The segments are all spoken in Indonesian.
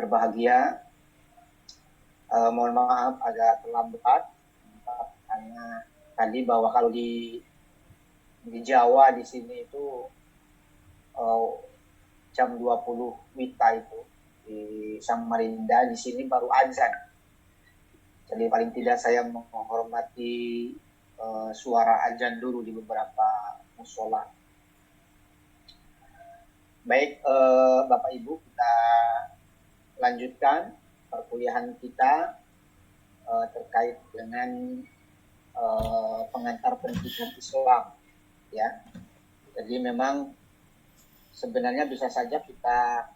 berbahagia. Mohon maaf agak terlambat karena tadi bahwa kalau di Jawa di sini itu jam 20 WITA itu di Samarinda, di sini baru azan. Jadi paling tidak saya menghormati suara azan dulu di beberapa musola. Baik, Bapak Ibu, kita lanjutkan perkuliahan kita terkait dengan pengantar pendidikan Islam, ya. Jadi memang sebenarnya bisa saja kita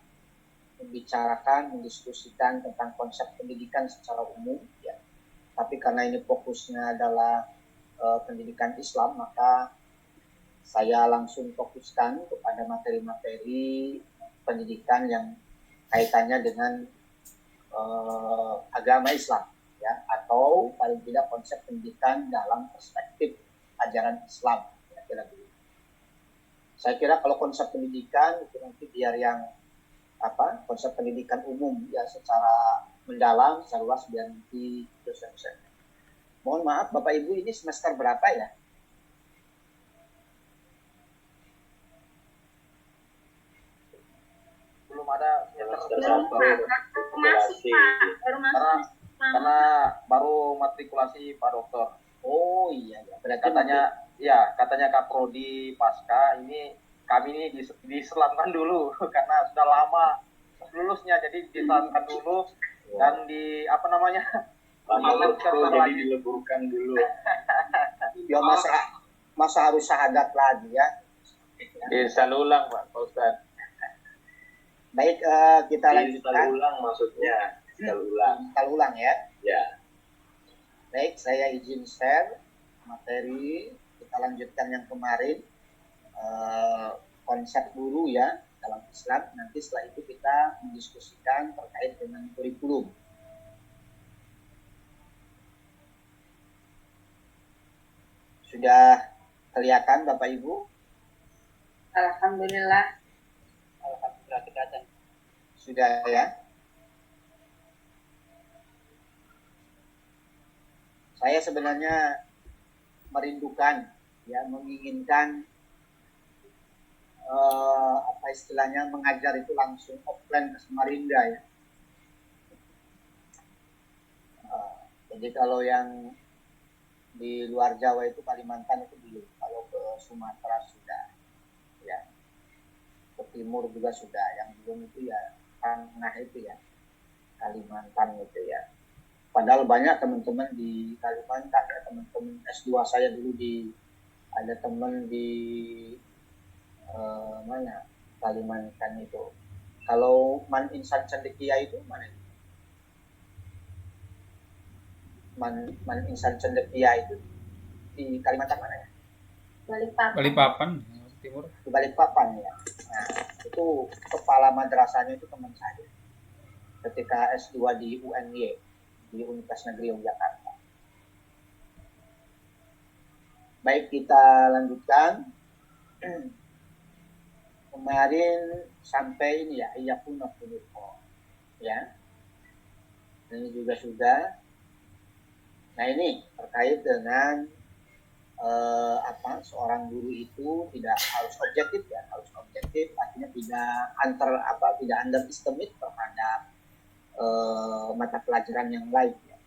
membicarakan, mendiskusikan tentang konsep pendidikan secara umum, ya. Tapi karena ini fokusnya adalah pendidikan Islam, maka saya langsung fokuskan kepada materi-materi pendidikan yang kaitannya dengan agama Islam, ya, atau paling tidak konsep pendidikan dalam perspektif ajaran Islam, ya, kira-kira. Saya kira kalau konsep pendidikan itu nanti biar yang konsep pendidikan umum ya secara mendalam, secara luas biar nanti dosen-dosen. Mohon maaf Bapak Ibu, ini semester berapa ya? Belum ada semester karena baru matrikulasi Pak Dokter. Oh iya, berarti katanya Kaprodi Pasca ini kami ini diselamkan dulu karena sudah lama lulusnya, jadi diselamkan dulu dan jadi dileburkan dulu. Ya masa harus syahadat lagi ya? Bisa ulang Pak Ustadz. Baik, kita lanjutkan. Ulang maksudnya. Ulang ya. Ya. Baik, saya izin share materi. Kita lanjutkan yang kemarin, konsep guru ya dalam Islam. Nanti setelah itu kita mendiskusikan terkait dengan kurikulum. Sudah kelihatan Bapak Ibu? Alhamdulillah. Alhamdulillah kelihatan. Sudah ya? Saya sebenarnya merindukan, ya, menginginkan istilahnya mengajar itu langsung offline ke Samarinda ya. Jadi kalau yang di luar Jawa itu Kalimantan itu belum, kalau ke Sumatera sudah, ya, ke timur juga sudah, yang belum itu ya tengah itu ya, Kalimantan itu ya. Padahal banyak teman-teman di Kalimantan ya, teman-teman S2 saya dulu ada teman di mana Kalimantan itu. Kalau Man Insan Cendekia itu mana? Man Insan Cendekia itu di Kalimantan mana ya? Balikpapan timur. Di Balikpapan ya. Nah, itu kepala madrasahnya itu teman saya. Ketika S2 di UNY, di Universitas Negeri Yogyakarta. Baik, kita lanjutkan. Kemarin sampai ini ya, iyakuna khuluqa. Ya. Ini juga sudah. Nah, ini terkait dengan seorang guru itu tidak harus objektif ya, harus objektif, artinya tidak underestimate terhadap mata pelajaran yang lain ya.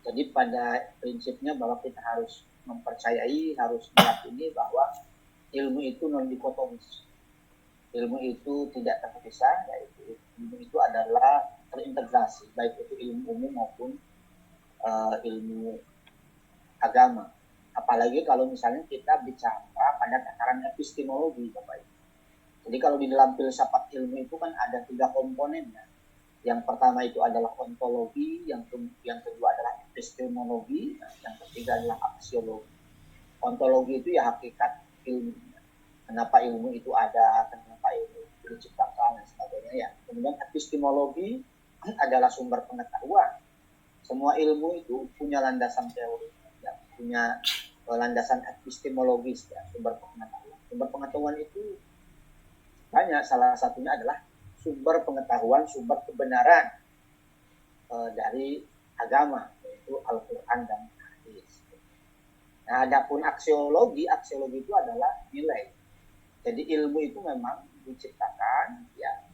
Jadi pada prinsipnya bahwa kita harus mempercayai, harus meyakini bahwa ilmu itu non dikotomis. Ilmu itu tidak terpisah, yaitu ilmu itu adalah terintegrasi, baik itu ilmu umum maupun ilmu agama. Apalagi kalau misalnya kita bicara pada tataran epistemologi, Bapak Ibu. Jadi kalau di dalam filsafat ilmu itu kan ada 3 komponen ya. Yang pertama itu adalah ontologi, yang kedua adalah epistemologi, yang ketiga adalah aksiologi. Ontologi itu ya hakikat ilmu. Kenapa ilmu itu ada, kenapa ilmu itu diciptakan dan sebagainya ya. Kemudian epistemologi adalah sumber pengetahuan. Semua ilmu itu punya landasan teori, ya, punya landasan epistemologis ya, sumber pengetahuan. Sumber pengetahuan itu banyak, salah satunya adalah sumber pengetahuan, sumber kebenaran dari agama, yaitu Al-Quran dan hadis. Nah, adapun aksiologi itu adalah nilai. Jadi ilmu itu memang diciptakan ya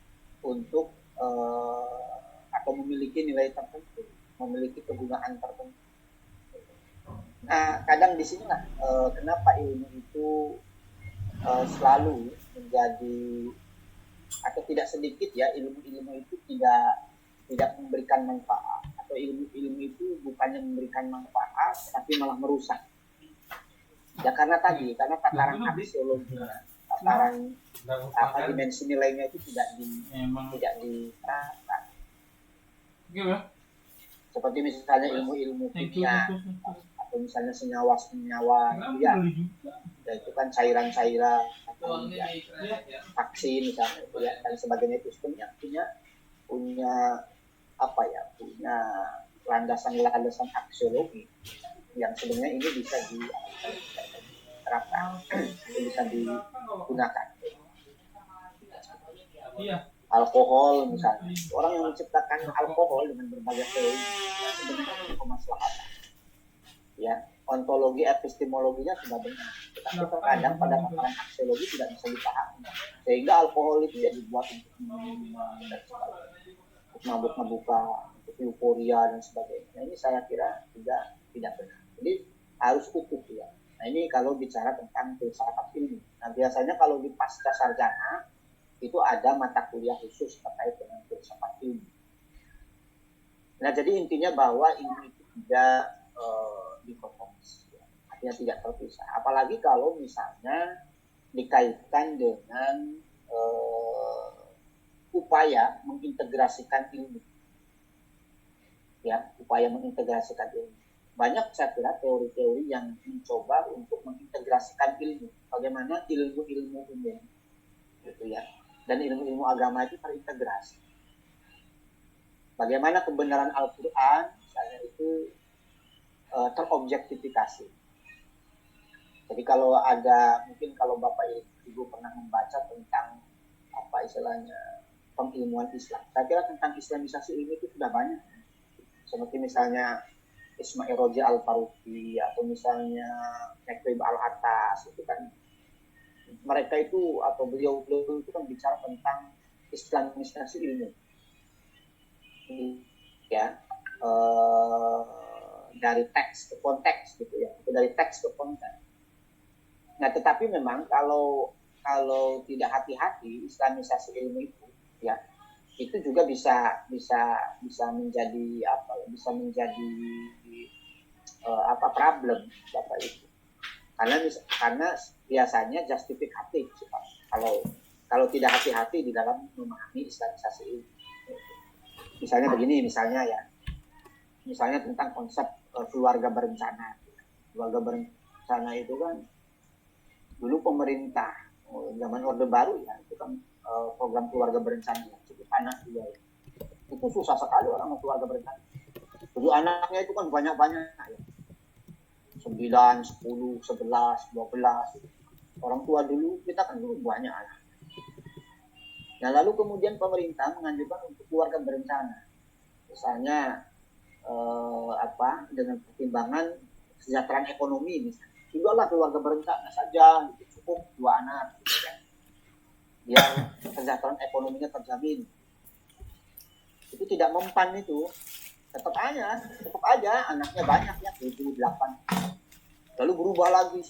untuk atau memiliki nilai tertentu, memiliki kegunaan tertentu. Nah, kadang di sinilah kenapa ilmu itu selalu menjadi, atau tidak sedikit ya, ilmu-ilmu itu tidak memberikan manfaat, atau ilmu-ilmu itu bukannya memberikan manfaat tapi malah merusak. Ya karena tataran aksiologi, tataran dimensi nilainya itu tidak diterapkan. Seperti misalnya ilmu-ilmu kimia atau misalnya senyawa-senyawa ya itu kan cairan-cairan atau ya, vaksin misalnya ya, dan sebagainya itu sebenarnya punya landasan aksiologi yang sebenarnya ini bisa diterapkan, bisa digunakan. Alkohol misalnya, orang yang menciptakan alkohol dengan berbagai teori sebenarnya kemaslahatan. Ya, ontologi epistemologinya sudah benar, tetapi terkadang pada tataran aksiologi tidak bisa dipahami, sehingga alkohol itu ya dibuat untuk mabuk-mabukan, untuk euforia dan sebagainya. Nah, ini saya kira tidak benar. Jadi harus utuh ya. Nah, ini kalau bicara tentang filsafat ilmu. Nah, biasanya kalau di pasca sarjana itu ada mata kuliah khusus terkait dengan filsafat ilmu. Nah, jadi intinya bahwa ilmu itu tidak dikotomis, ya. Artinya tidak terpisah. Apalagi kalau misalnya dikaitkan dengan upaya mengintegrasikan ilmu. Ya, upaya mengintegrasikan ilmu. Banyak saya kira teori-teori yang mencoba untuk mengintegrasikan ilmu. Bagaimana ilmu-ilmu umum, gitu ya, dan ilmu-ilmu agama itu terintegrasi. Bagaimana kebenaran Al-Quran misalnya itu terobjektifikasi. Jadi kalau mungkin kalau Bapak Ibu pernah membaca tentang pengilmuan Islam, saya kira tentang islamisasi ilmu itu sudah banyak. Seperti misalnya Ismail Roja Al-Faruqi atau misalnya Mekrib Al-Atas, itu kan mereka itu atau beliau itu kan bicara tentang islamisasi ilmu. Ya, dari teks ke konteks gitu ya, dari teks ke konteks. Nah, tetapi memang kalau tidak hati-hati islamisasi ilmu itu ya, itu juga bisa menjadi problem Bapak Ibu. Karena biasanya justifikatif kalau tidak hati-hati di dalam memahami islamisasi ilmu. Misalnya tentang konsep keluarga berencana. Keluarga berencana itu kan dulu pemerintah zaman Orde Baru ya, itu kan program keluarga berencana yang cukup panas juga. Itu susah sekali orang mau keluarga berencana. Dulu anaknya itu kan banyak-banyak ya. 9, 10, 11, 12. Orang tua dulu, kita kan dulu banyak anak. Nah, lalu kemudian pemerintah menganjurkan untuk keluarga berencana. Misalnya dengan pertimbangan kesejahteraan ekonomi misalnya. Sudahlah keluarga berencana saja, gitu. Cukup 2 anak gitu kan. Biar kesejahteraan ekonominya terjamin. Itu tidak mempan itu. Tetap aja anaknya banyak ya, 78. Lalu berubah lagi,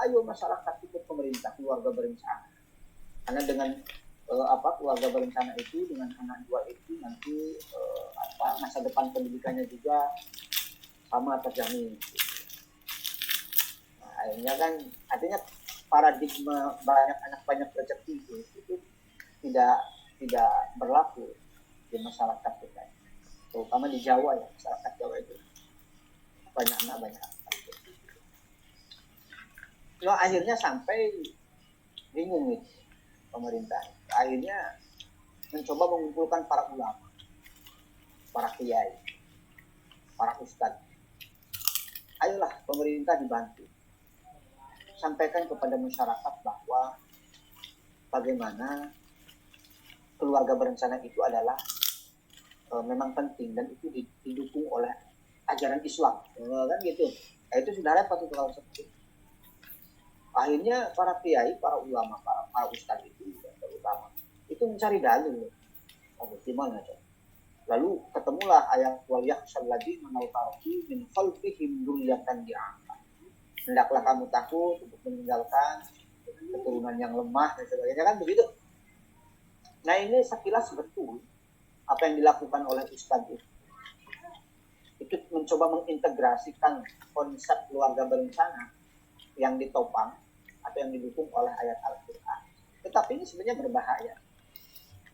ayo masyarakat ikut pemerintah keluarga berencana. Karena dengan keluarga berencana itu dengan anak 2 itu nanti masa depan pendidikannya juga sama terjamin. Nah, akhirnya kan artinya paradigma banyak anak banyak rezeki itu tidak berlaku di masyarakat kita, terutama di Jawa ya, masyarakat Jawa itu banyak anak banyak. Nah, akhirnya sampai bingung nih pemerintah. Akhirnya mencoba mengumpulkan para ulama, para kiai, para ustadz. Ayolah pemerintah dibantu. Sampaikan kepada masyarakat bahwa bagaimana keluarga berencana itu adalah memang penting dan itu didukung oleh ajaran Islam, kan gitu. Nah, itu sudah repot itu kalau seperti itu. Akhirnya para kiai, para ulama, para ustadz itu terutama itu mencari dalil. Gimana tuh? Lalu ketemulah ayat wal yakhshal ladzina law taraku min khalfihim dzurriyyatan di'afa. Hendaklah kamu takut untuk meninggalkan keturunan yang lemah dan sebagainya, kan begitu. Nah, ini sekilas betul apa yang dilakukan oleh ustadz itu mencoba mengintegrasikan konsep keluarga berencana yang ditopang atau yang didukung oleh ayat Al-Quran. Tetapi ini sebenarnya berbahaya.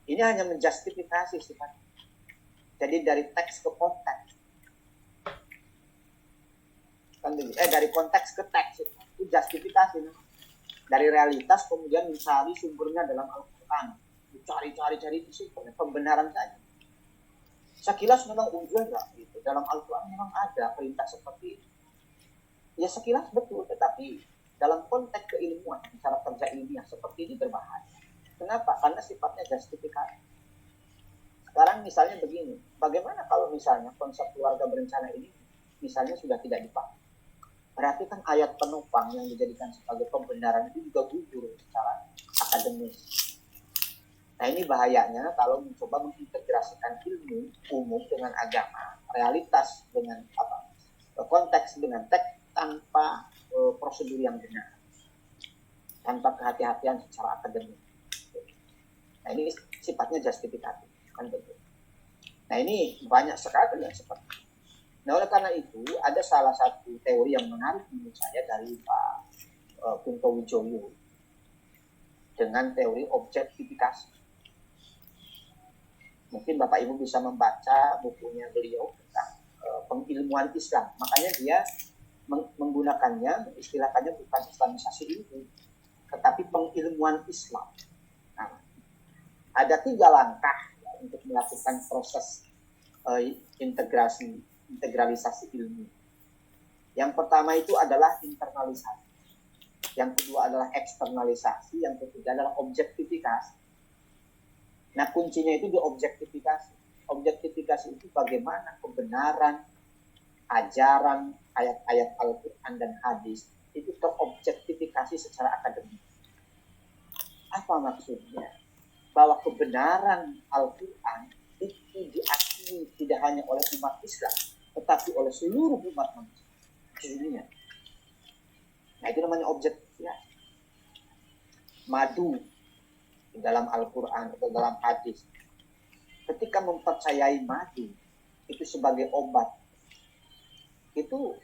Ini hanya menjustifikasi sifatnya. Jadi dari teks ke konteks. Dari konteks ke teks itu justifikasi. Dari realitas kemudian mencari sumbernya dalam Al-Quran. Cari di situ pembenaran saja. Sekilas memang enggak gitu. Dalam Al-Quran memang ada perintah seperti itu. Ya sekilas betul, tetapi dalam konteks keilmuan, cara kerja ilmiah seperti ini berbahaya. Kenapa? Karena sifatnya justifikasi. Sekarang misalnya begini, bagaimana kalau misalnya konsep keluarga berencana ini misalnya sudah tidak dipakai? Berarti kan ayat penopang yang dijadikan sebagai pembenaran itu juga gugur secara akademis. Nah, ini bahayanya kalau mencoba mengintegrasikan ilmu umum dengan agama, realitas dengan konteks dengan teks tanpa prosedur yang benar, tanpa kehati-hatian secara akademik. Nah, ini sifatnya justifikatif, kan betul. Nah, ini banyak sekali yang seperti itu. Nah, oleh karena itu ada salah satu teori yang menarik menurut saya dari Pak Kunto Wijoyo dengan teori objektifikasi. Mungkin Bapak Ibu bisa membaca bukunya beliau tentang pengilmuan Islam. Makanya dia menggunakannya, istilahnya bukan Islamisasi ilmu, tetapi pengilmuan Islam. Nah, ada 3 langkah untuk melakukan proses integralisasi ilmu. Yang pertama itu adalah internalisasi. Yang kedua adalah eksternalisasi. Yang ketiga adalah objektifikasi. Nah, kuncinya itu di objektifikasi. Objektifikasi itu bagaimana kebenaran, ajaran, ayat-ayat Al-Quran dan hadis itu terobjektifikasi secara akademik. Apa maksudnya? Bahwa kebenaran Al-Quran itu diakui tidak hanya oleh umat Islam, tetapi oleh seluruh umat manusia di dunia. Nah, itu namanya objektifikasi. Madu di dalam Al-Quran atau dalam hadis, ketika mempercayai madu itu sebagai obat, itu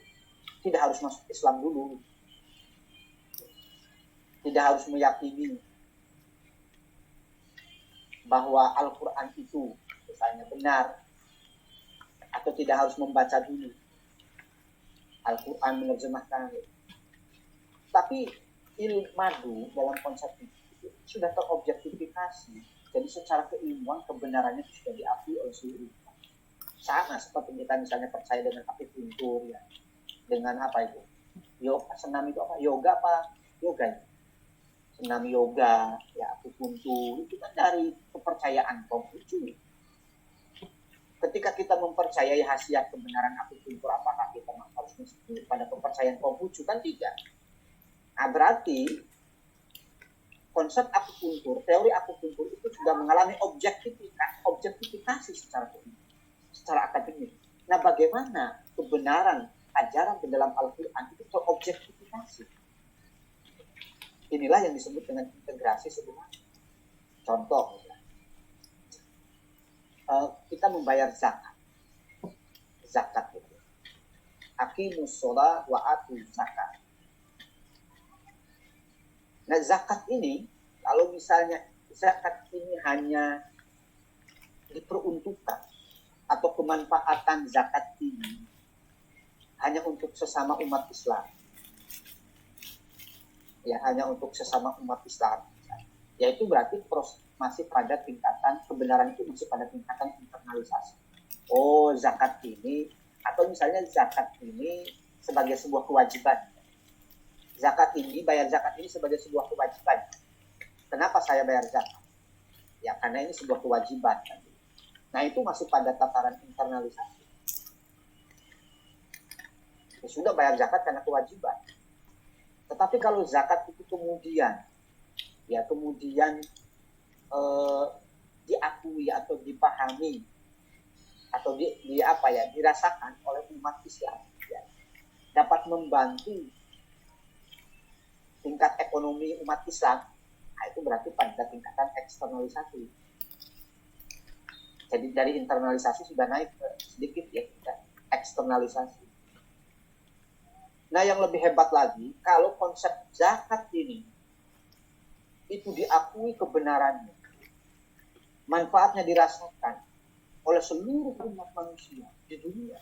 tidak harus masuk Islam dulu, tidak harus meyakini bahwa Al-Quran itu misalnya benar, atau tidak harus membaca dulu Al-Quran menerjemahkan. Tapi ilmu madu dalam konsep itu sudah terobjektifikasi. Jadi secara keilmuan kebenarannya sudah diakui oleh seluruh. Sama seperti kita misalnya percaya dengan akupuntur ya. Dengan apa itu? Senam itu apa? Yoga apa? Yoga. Senam yoga, ya akupuntur itu kan dari kepercayaan Konghucu. Ketika kita mempercayai khasiat kebenaran akupuntur, apakah kita harus mesti pada kepercayaan Konghucu? Kan tidak. Nah, berarti konsep akupuntur, teori akupuntur itu sudah mengalami objektifikasi secara akademik. Nah, bagaimana kebenaran ajaran di dalam Al-Quran itu terobjektifikasi? Inilah yang disebut dengan integrasi sebenarnya. Contoh, kita membayar zakat. Zakat itu. Aqimus sholah wa atu zakat. Nah, zakat ini, kalau misalnya zakat ini hanya diperuntukkan atau kemanfaatan zakat ini hanya untuk sesama umat Islam, ya hanya untuk sesama umat Islam, yaitu berarti masih pada tingkatan kebenaran itu masih pada tingkatan internalisasi. Oh, zakat ini, atau misalnya zakat ini sebagai sebuah kewajiban. Zakat ini, bayar zakat ini sebagai sebuah kewajiban. Kenapa saya bayar zakat? ya karena ini sebuah kewajiban. Nah itu masih pada tataran internalisasi. Ya, sudah bayar zakat karena kewajiban. Tetapi kalau zakat itu kemudian diakui atau dipahami atau dirasakan oleh umat Islam, ya, dapat membantu tingkat ekonomi umat Islam, nah itu berarti pada tingkatan eksternalisasi. Jadi dari internalisasi sudah naik sedikit ya kita eksternalisasi. Nah yang lebih hebat lagi, kalau konsep zakat ini itu diakui kebenarannya, manfaatnya dirasakan oleh seluruh umat manusia di dunia.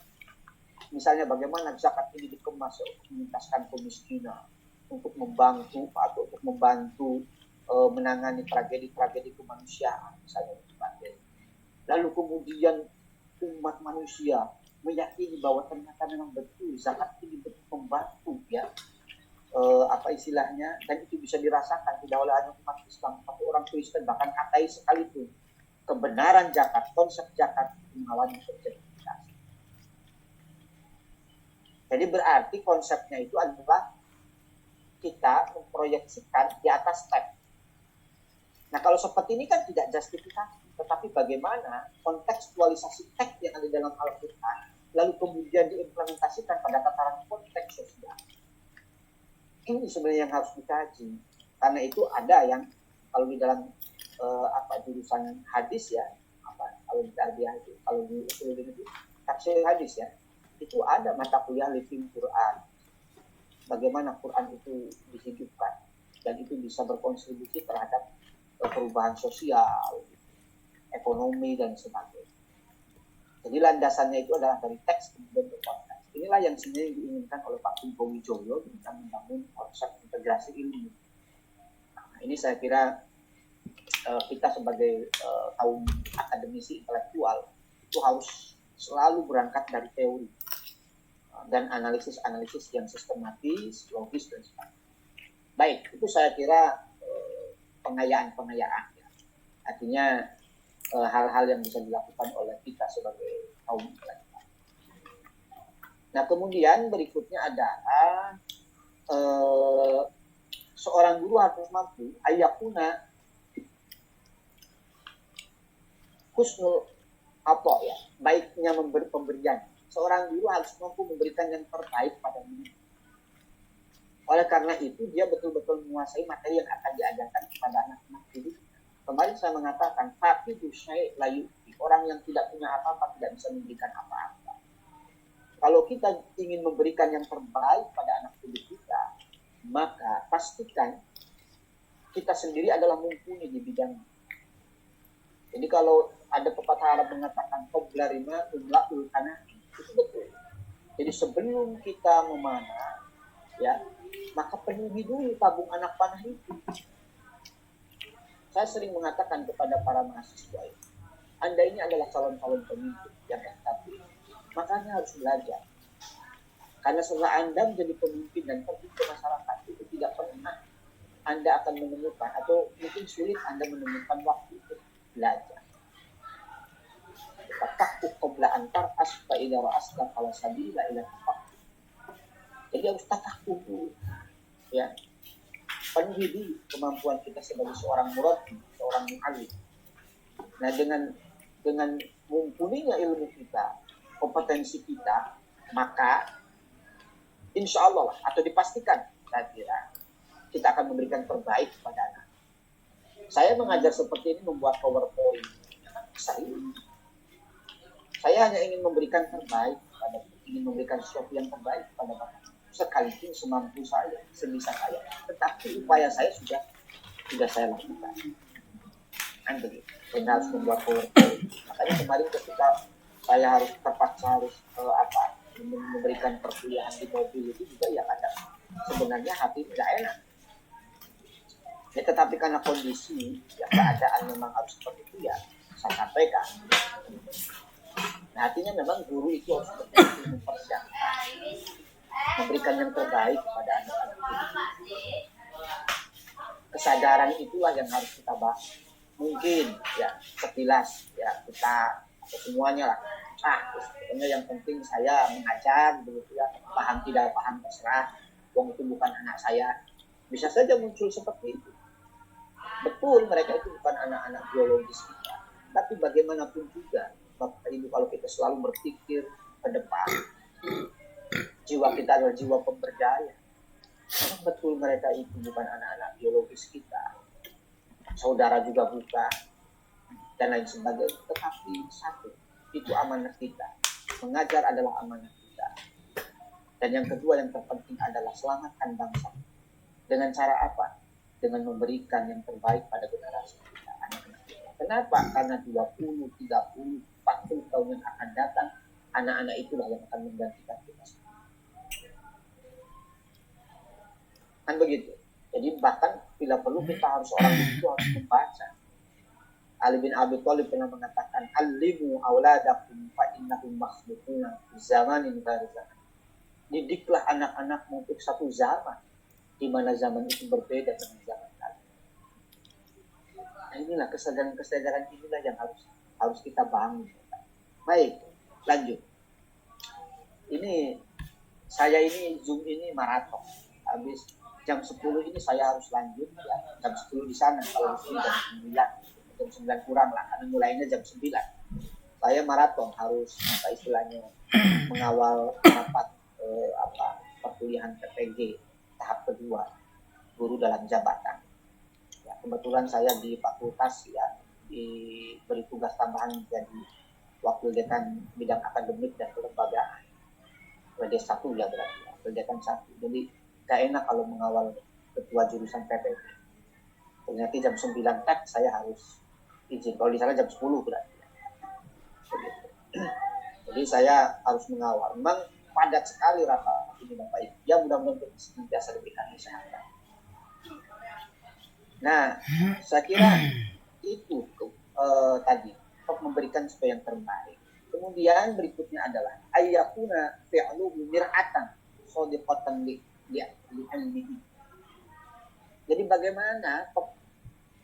Misalnya bagaimana zakat ini dikemas untuk menuntaskan kemiskinan, untuk membantu menangani tragedi-tragedi kemanusiaan, misalnya. Lalu kemudian umat manusia meyakini bahwa ternyata memang betul zakat ini membantu, ya, dan itu bisa dirasakan tidak oleh hanya umat Islam, tapi orang Kristen bahkan ateis sekalipun. Kebenaran zakat, konsep zakat mengalami sertifikasi. Jadi berarti konsepnya itu adalah kita memproyeksikan di atas teks. Nah kalau seperti ini kan tidak justifikasi, tetapi bagaimana kontekstualisasi teks yang ada dalam Al-Quran lalu kemudian diimplementasikan pada tataran konteks sosial. Ini sebenarnya yang harus dikaji. Karena itu ada yang kalau di dalam jurusan hadis, ya, kalau di tarbiyah itu, kalau di usul itu tafsir hadis, ya, itu ada mata kuliah living Quran. Bagaimana Quran itu dihidupkan dan itu bisa berkontribusi terhadap perubahan sosial, ekonomi dan sebagainya. Jadi landasannya itu adalah dari teks kemudian ke konteks. Inilah yang sebenarnya diinginkan oleh Pak Kumpo Wijoyo dengan membangun konsep integrasi ilmu. Nah, ini saya kira kita sebagai kaum akademisi intelektual itu harus selalu berangkat dari teori dan analisis-analisis yang sistematis, logis dan sebagainya. Baik, itu saya kira pengayaan-pengayaan, ya. Artinya hal-hal yang bisa dilakukan oleh kita sebagai kaum intelektual. Nah kemudian berikutnya adalah seorang guru harus mampu ayakuna husnul ya, baiknya pemberian. Seorang guru harus mampu memberikan yang terbaik pada murid. Oleh karena itu dia betul-betul menguasai materi yang akan diajarkan kepada anak-anak didik. Kemarin saya mengatakan tapi syai' layu, orang yang tidak punya apa-apa tidak bisa memberikan apa-apa. Kalau kita ingin memberikan yang terbaik pada anak didik kita, maka pastikan kita sendiri adalah mumpuni di bidang. Jadi kalau ada pepatah Arab mengatakan qabla rima tumla'ul kana, itu betul. Jadi sebelum kita memanah, ya, maka penuhi dulu tabung anak panah itu. Saya sering mengatakan kepada para mahasiswa ini, Anda ini adalah calon-calon pemimpin yang estabil, makanya harus belajar. Karena setelah Anda menjadi pemimpin dan pergi ke masyarakat, itu tidak pernah Anda akan menemukan, atau mungkin sulit Anda menemukan waktu untuk belajar. Takut qabla antar asfa ila ra'asla kalau sabila ila tafaq. Jadi harus takut dulu, ya. Penuhi dulu kemampuan kita sebagai seorang murabbi, seorang mu'allim. Nah dengan mumpuninya ilmu kita, kompetensi kita, maka insya Allah lah, atau dipastikan saya kira kita akan memberikan terbaik kepada anak. Saya mengajar seperti ini, membuat PowerPoint. Saya hanya ingin memberikan terbaik kepada, ingin memberikan sesuatu yang terbaik kepada Bapak. Sekalipun semampu saya, sebisa saya. Tetapi upaya saya sudah saya lakukan. Kan begitu. Saya harus membuat PowerPoint. Makanya kemarin ketika saya terpaksa memberikan perkuliahan di mobil itu juga ya kadang sebenarnya hati tidak enak. Ya, tetapi karena kondisi yang keadaan memang harus seperti itu, ya saya sampaikan. Nah, artinya memang guru itu harus betul-betul mempersiapkan, memberikan yang terbaik kepada anak-anak. Kesadaran itulah yang harus kita bahas. mungkin ya sekilas ya kita atau semuanya lah, pokoknya yang penting saya mengajar begitu ya, paham tidak paham terserah, wong itu bukan anak saya, bisa saja muncul seperti itu. Betul mereka itu bukan anak-anak biologis kita, tapi bagaimanapun juga Bapak Ibu, kalau kita selalu berpikir ke depan, jiwa kita adalah jiwa pemberdaya. Memang betul mereka itu bukan anak-anak biologis kita, saudara juga bukan, dan lain sebagainya. Tetapi satu, itu amanah kita. Mengajar adalah amanah kita. Dan yang kedua yang terpenting adalah selamatkan bangsa. Dengan cara apa? Dengan memberikan yang terbaik pada generasi kita, anak-anak kita. Kenapa? Karena 20, 30, 40 tahun yang akan datang, anak-anak itulah yang akan menggantikan kita. Kan begitu. Jadi bahkan bila perlu kita harus orang itu harus membaca. Ali bin Abi Thalib pernah mengatakan, "Allimu auladakum fa innahum makhluquna fi zamanin ghairi zaman." Didiklah anak-anakmu untuk satu zaman, di mana zaman itu berbeda dengan zaman kali. Nah, inilah kesadaran inilah yang harus kita bangun. Baik, lanjut. Ini saya ini Zoom ini maraton. Habis jam 10 ini saya harus lanjut ya. Jam 10 di sana, kalau di sini jam 9 kurang lah, karena mulainya jam 9. Saya maraton harus istilahnya mengawal rapat perkuliahan PPG tahap kedua, guru dalam jabatan. Ya, kebetulan saya di fakultas ya diberi tugas tambahan menjadi wakil dekan bidang akademik dan kelembagaan. WD1 ya berarti ya, kegiatan 1. Jadi gak enak kalau mengawal ketua jurusan PPG. Ternyata jam 9 saya harus izin. Kalau di sana jam 10 berarti. Jadi saya harus mengawal. Memang padat sekali rapat ini Bapak Ibu. Ya mudah-mudahan biasa diberikan kesehatan. Nah, saya kira itu tadi untuk memberikan supaya yang terbaik. Kemudian berikutnya adalah ayyakuna fi'lu mir'atan shadiqatan li ilmihi. Jadi bagaimana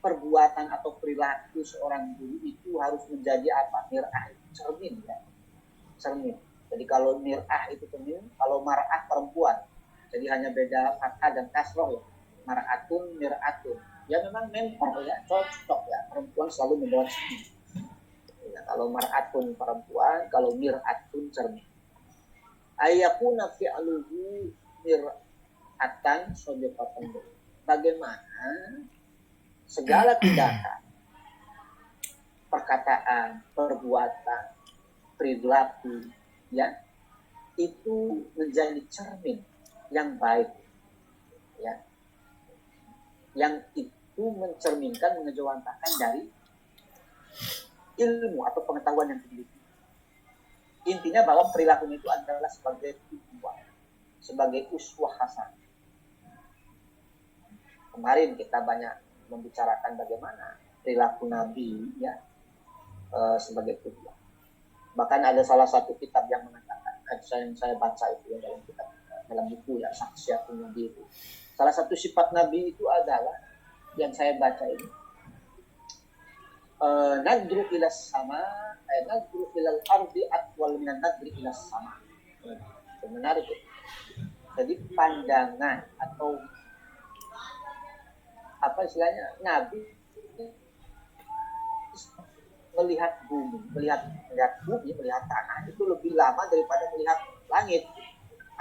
perbuatan atau perilaku seorang guru itu harus menjadi apa? Mir'ah, cermin ya. Cermin. Jadi kalau mir'ah itu cermin, kalau mar'ah perempuan. Jadi hanya beda fathah dan kasroh ya. Mar'atun, mir'atun. Ya memang mentor ya, cocok ya. Perempuan selalu membawa cermin. Ya, kalau mar'atun perempuan, kalau mir'atun cermin. Ayyakuna fi'luhu mir'atan shadiqatan. Bagaimana segala tindakan, perkataan, perbuatan, perilaku, ya, itu menjadi cermin yang baik, ya, yang itu mencerminkan, mengejawantakan dari ilmu atau pengetahuan yang tinggi. Intinya bahwa perilaku itu adalah sebagai tujuan, sebagai uswah hasanah. Kemarin kita banyak membicarakan bagaimana perilaku Nabi ya sebagai tujuan. Bahkan ada salah satu kitab yang mengatakan, yang saya baca itu ya, dalam buku ya Saksiatun Nabi itu. Salah satu sifat Nabi itu adalah yang saya baca ini nadru ilas sama, nadru ilal ardi atwal minan nadri ilas sama. Menarik ya. Jadi pandangan atau apa istilahnya, Nabi melihat bumi, melihat tanah itu lebih lama daripada melihat langit.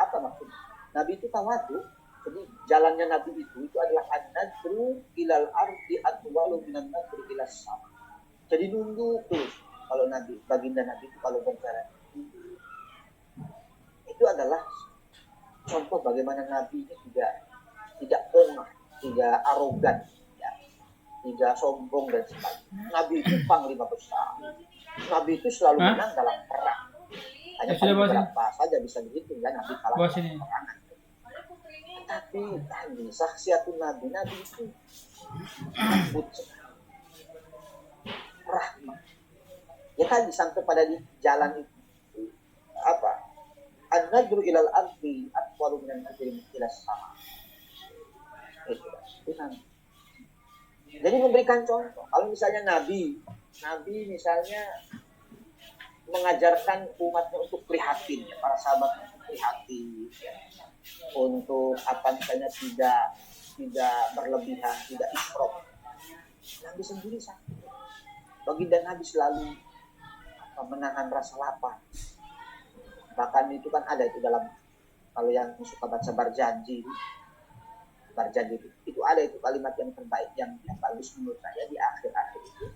Apa maksudnya? Nabi itu tawadu. Jadi jalannya Nabi itu adalah an-nadru ilal ardi atwalu minan nadri ilas sama. Jadi nunduk terus kalau Nabi, baginda Nabi itu kalau berjalan. Itu adalah contoh bagaimana Nabi ini tidak ongah, tidak arogan, ya, tidak sombong dan sebagainya. Nabi itu panglima besar. Nabi itu selalu menang dalam perang. Hanya beberapa saja bisa dihitung ya Nabi kalah dalam perangan. Tapi tadi saksiatun Nabi itu lembut sekali, rahmat. Ya tadi sampai pada di jalan itu apa? An-nadru ilal ardi atwalu minan nadri ilas sama. Itu kan. Jadi memberikan contoh. Kalau misalnya Nabi misalnya mengajarkan umatnya untuk prihatin, ya, para sahabat untuk prihatin, ya, untuk apa misalnya tidak berlebihan, tidak isrof. Nabi sendiri sakit. Baginda Nabi selalu menahan rasa lapar. Bahkan itu kan ada itu dalam, kalau yang suka baca Barjanji itu ada itu kalimat yang terbaik yang bagus menurut saya di akhir-akhir itu.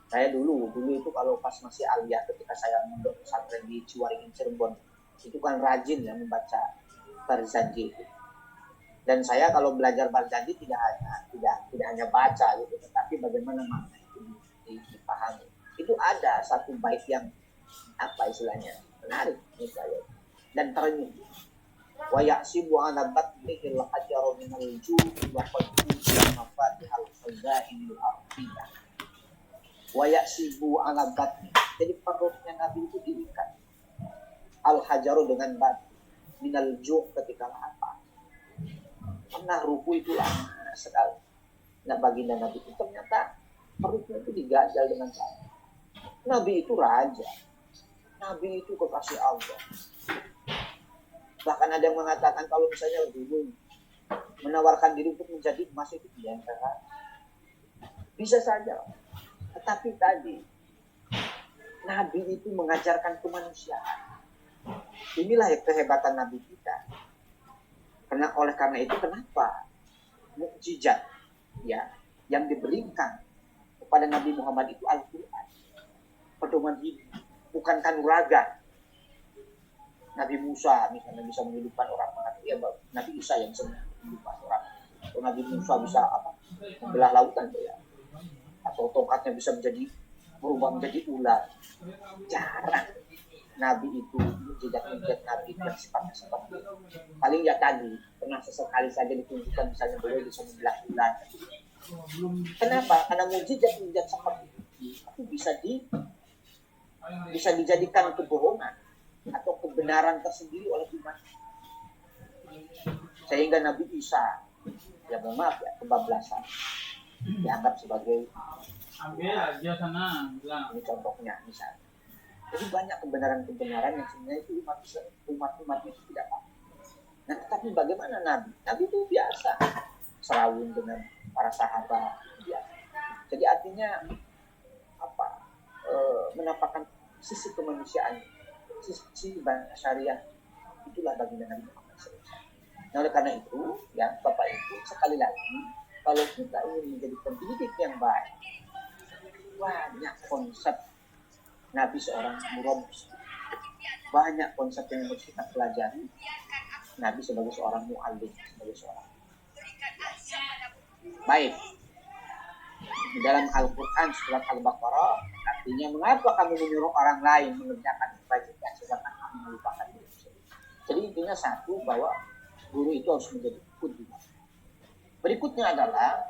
Saya dulu itu kalau pas masih aliyah ketika saya mondok pesantren di Ciwaringin Cirebon itu kan rajin ya membaca Barjanji itu. Dan saya kalau belajar Barjanji tidak hanya baca gitu, tetapi bagaimana makna itu dipahami. Itu ada satu bait yang apa istilahnya menarik menurut saya dan terenyuh. Wa ya'sibu ala batnihi al-hajaru min al-ju'i wa qad utiya mafatihal khazainil ardiyah. Wa ya'sibu ala batni. Jadi perutnya Nabi itu diikat al-hajaru dengan batu min al-ju' ketika lapar. Pernah ruku itu lama sekali. Nah baginda Nabi itu ternyata perutnya itu digajal dengan batu. Nabi itu raja. Nabi itu kekasih Allah. Bahkan ada yang mengatakan kalau misalnya dulu menawarkan diri untuk menjadi emas itu biasa. Bisa saja. Tetapi tadi Nabi itu mengajarkan kemanusiaan. Inilah kehebatan Nabi kita. Oleh karena itu kenapa mukjizat ya yang diberikan kepada Nabi Muhammad itu Al-Quran, pedoman hidup, bukan kanuragan. Nabi Musa misalnya bisa menghidupkan orang mati, ya Nabi Isa yang bisa menghidupkan orang. Atau Nabi Musa bisa membelah lautan ya, atau tongkatnya bisa berubah menjadi ular. Jarang Nabi itu mujizat Nabi yang sifatnya seperti itu. Paling ya tadi pernah sesekali saja ditunjukkan misalnya beliau bisa membelah ular. Kenapa? Karena mujizat seperti itu bisa dijadikan kebohongan atau kebenaran tersendiri oleh umat. Sehingga Nabi Isa, ya maaf ya, kebablasan dianggap sebagai ini contohnya misalnya. Jadi banyak kebenaran-kebenaran yang sebenarnya itu umat itu tidak paham. Nah, tetapi bagaimana Nabi? Nabi itu biasa serawun dengan para sahabat, biasa. Jadi artinya apa? Menampakkan sisi kemanusiaan, sisi bahasa syariah, itulah baginda Nabi Muhammad SAW. Nah, oleh karena itu, ya Bapak Ibu, sekali lagi, kalau kita ingin menjadi pendidik yang baik, banyak konsep Nabi seorang murabbi, banyak konsep yang harus kita pelajari. Nabi sebagai seorang mu'allim, sebagai seorang baik. Di dalam Al-Quran surat Al-Baqarah artinya mengapa kamu menyuruh orang lain mengerjakan kewajiban sedangkan kamu melupakan diri sendiri. Jadi intinya satu, bahwa guru itu harus menjadi qudwah. Berikutnya adalah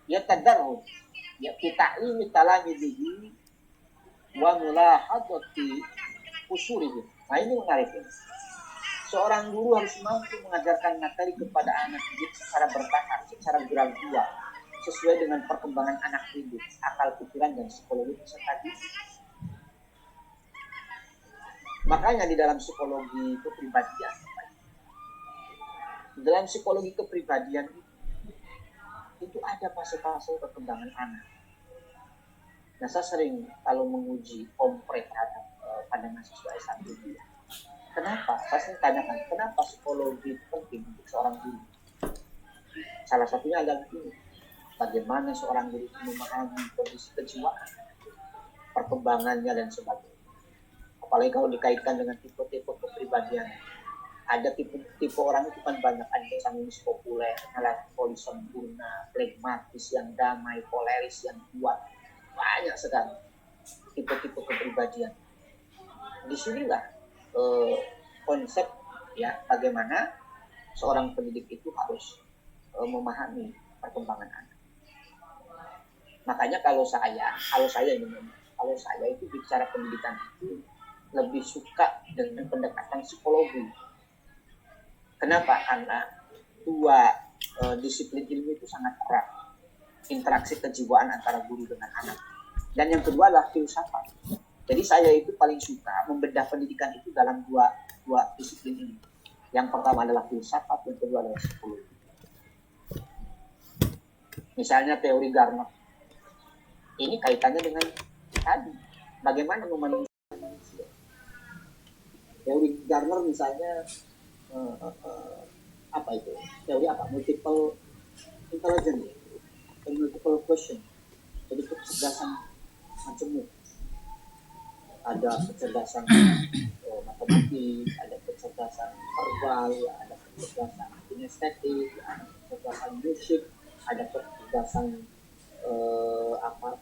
ya tadarrub, ya ta'lim talamizihi wa mulahadati usulihim. Nah ini menarik ini. Seorang guru harus mampu mengajarkan materi kepada anak didik secara bertahap, secara gradual, sesuai dengan perkembangan anak didik, akal pikiran dan psikologi peserta didik. Makanya di dalam psikologi kepribadian itu ada fase-fase perkembangan anak. Nah, saya sering kalau menguji kompre terhadap pada mahasiswa S1 dia. Kenapa? Saya tanyakan, kenapa psikologi penting untuk seorang guru? Salah satunya adalah ini. Bagaimana seorang guru memahami kondisi kejiwaan, perkembangannya dan sebagainya. Apalagi kalau dikaitkan dengan tipe-tipe kepribadian. Ada tipe orang itu kan banyak, ada yang sanguis populer, melankolis sempurna, pragmatis yang damai, koleris yang kuat. Banyak sekali tipe-tipe kepribadian. Disinilah konsep ya bagaimana seorang pendidik itu harus memahami perkembangan anak. Makanya kalau saya itu bicara pendidikan itu lebih suka dengan pendekatan psikologi. Kenapa? Karena dua disiplin ilmu itu sangat erat. interaksi kejiwaan antara guru dengan anak. Dan yang kedua adalah filsafat. Jadi saya itu paling suka membedah pendidikan itu dalam dua disiplin ini. Yang pertama adalah filsafat, yang kedua adalah psikologi. Misalnya teori Gardner. Ini kaitannya dengan tadi, bagaimana memanusiakan manusia. Teori Gardner misalnya apa itu? Teori apa? Multiple intelligence, multiple question. Jadi kecerdasan macamnya. Ada kecerdasan matematik, ada kecerdasan verbal, ada kecerdasan kinestetik, ada kecerdasan musik, ada kecerdasan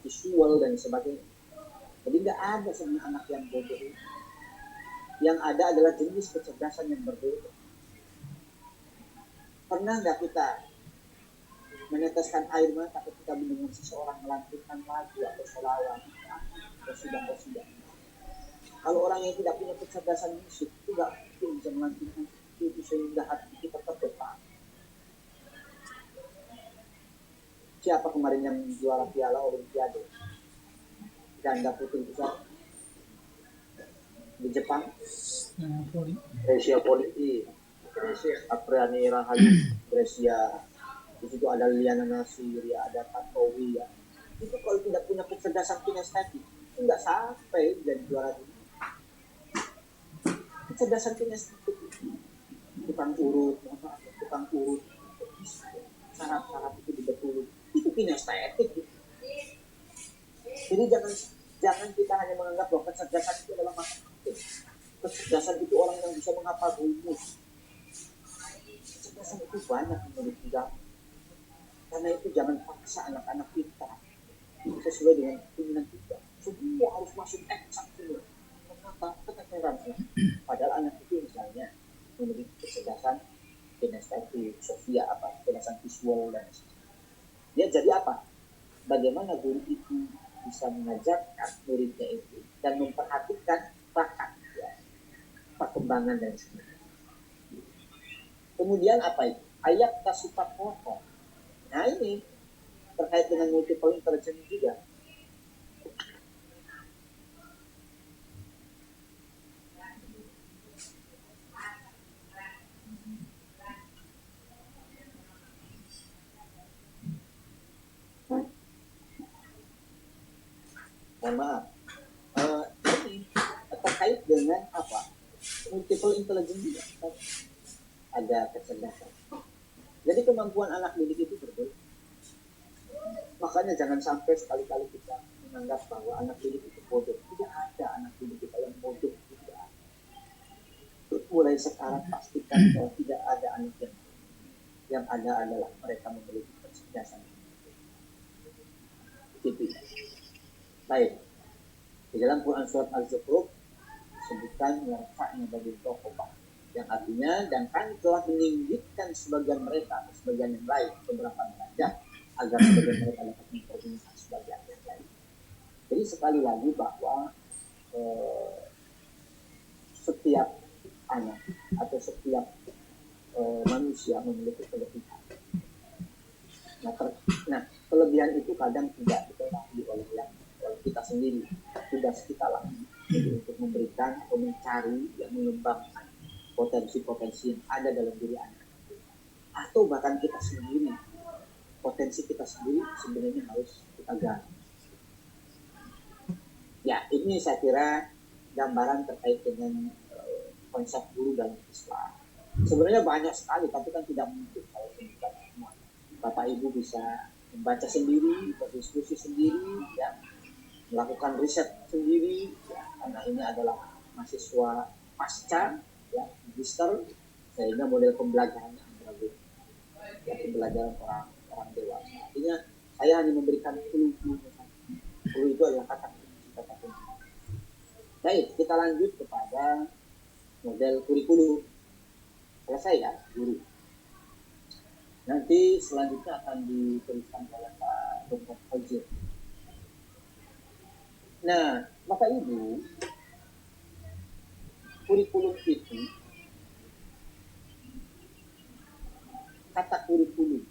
visual dan sebagainya. Jadi nggak ada sebenarnya anak yang bodoh. Yang ada adalah jenis kecerdasan yang berbeda. Pernah nggak kita meneteskan air mata ketika mendengar seseorang melantunkan lagu atau sholawat atau sidang? Kalau orang yang tidak punya kecerdasan musik itu nggak mungkin bisa melantunkan itu sehingga hati kita terdetak. Siapa kemarin yang juara piala Olimpiade? Ganda putri besar di Jepang? Grecia Poli, Apriani Rahayu, Grecia. Di situ ada Liliana Nasir, ada Tantowi. Ya. Itu kalau tidak punya kecerdasan kinestetik, itu nggak sampai jadi juara dunia. Kecerdasan kinestetik tukang urut, syarat-syarat itu dibetulkan. Itu kinestetik. Jadi jangan kita hanya menganggap bahwa kecerdasan itu adalah matematik. Kecerdasan itu orang yang bisa menghafal rumus. Kecerdasan itu banyak menurut kita. Karena itu jangan paksa anak-anak kita sesuai dengan keinginan kita. Semua harus masuk eksak semua. Kenapa? Keteteran. Padahal anak itu misalnya memiliki kecerdasan kinestetik, kecerdasan visual dan sebagainya. Dia jadi apa? Bagaimana guru itu bisa mengajarkan muridnya itu dan memperhatikan bakat, ya, perkembangan dan sebagainya. Kemudian apa itu? Ayat tasifat pokok. Nah ini terkait dengan multiple intelligence juga. Mohon maaf. Ini terkait dengan apa? Multiple intelligence juga. Ada kecerdasan. Jadi kemampuan anak didik itu berbeda. Makanya jangan sampai sekali-kali kita menganggap bahwa anak didik itu bodoh. Tidak ada anak didik kita yang bodoh. Tidak ada. Mulai sekarang pastikan bahwa tidak ada anak yang bodoh. Yang ada adalah mereka memiliki kecerdasan. Gitu. Baik. Di dalam Quran surat Al-Zukhruf disebutkan yarfa'na bagi tokoh, yang artinya dan kami telah meninggikan sebagian mereka atau sebagian yang lain beberapa derajat agar sebagian mereka dapat mempergunakan sebagian yang lain. Jadi sekali lagi bahwa setiap anak atau setiap manusia memiliki kelebihan. Nah, kelebihan itu kadang tidak diketahui oleh kita sendiri. Tugas kita lah untuk memberikan atau mencari yang mengembangkan potensi-potensi yang ada dalam diri anak. Atau bahkan kita sendiri, potensi kita sendiri sebenarnya harus kita gali. Ya, ini saya kira gambaran terkait dengan konsep guru dalam Islam. Sebenarnya banyak sekali, tapi kan tidak mungkin kalau sebutkan semua. Bapak Ibu bisa membaca sendiri, berdiskusi sendiri, ya, melakukan riset sendiri, ya, karena ini adalah mahasiswa pasca, ya, magister, sehingga model pembelajarannya berbeda. Ya, pembelajaran orang dewasa. Artinya saya hanya memberikan clue. Clue itu adalah kata kunci. Baik, kita lanjut kepada model kurikulum. Selesai ya, guru. Nanti selanjutnya akan dituliskan oleh Pak Dr. Fajir. Nah, Bapak Ibu, kurikulum itu, kata kurikulum,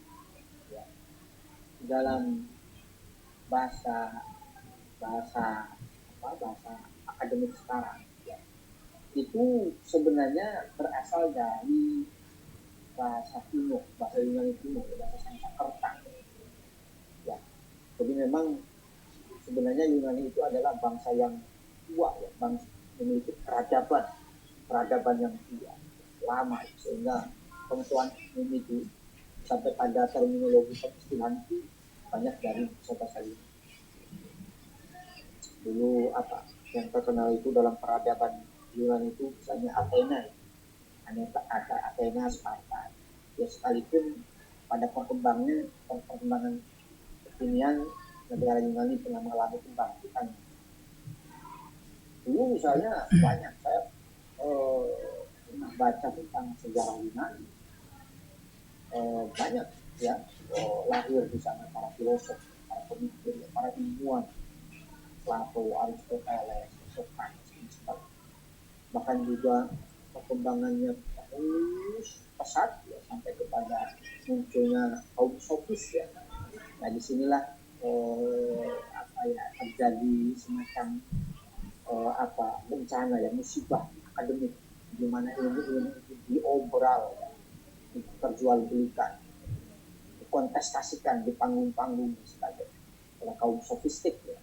ya, dalam bahasa bahasa bahasa akademik sekarang ya, itu sebenarnya berasal dari bahasa kuno, bahasa Yunani kuno, bahasa Sanskerta. Ya, jadi memang sebenarnya Yunani itu adalah bangsa yang tua, ya, bangsa memiliki peradaban yang tua, lama, sehingga pengetahuan umum itu sampai pada terminologi peristilan itu banyak dari bahasa Yunani. Dulu yang terkenal itu dalam peradaban Yunani itu misalnya Athena, Sparta. Ya sekalipun pada perkembangan kekinian negara Yunani tengah mengalami kebangkitan. Dulu misalnya banyak saya pernah baca tentang sejarah Yunani. Banyak ya lahir di sana para filosof, para pemikir, para ilmuwan, Plato, Aristoteles, Socrates, bahkan juga perkembangannya terus pesat ya, sampai kepada munculnya kaum sofis ya. Nah disinilah terjadi semacam bencana ya, musibah akademik di mana ilmu itu diobral ya, diperjualbelikan, dikontestasikan di panggung-panggung sebagai oleh kaum sofistik ya.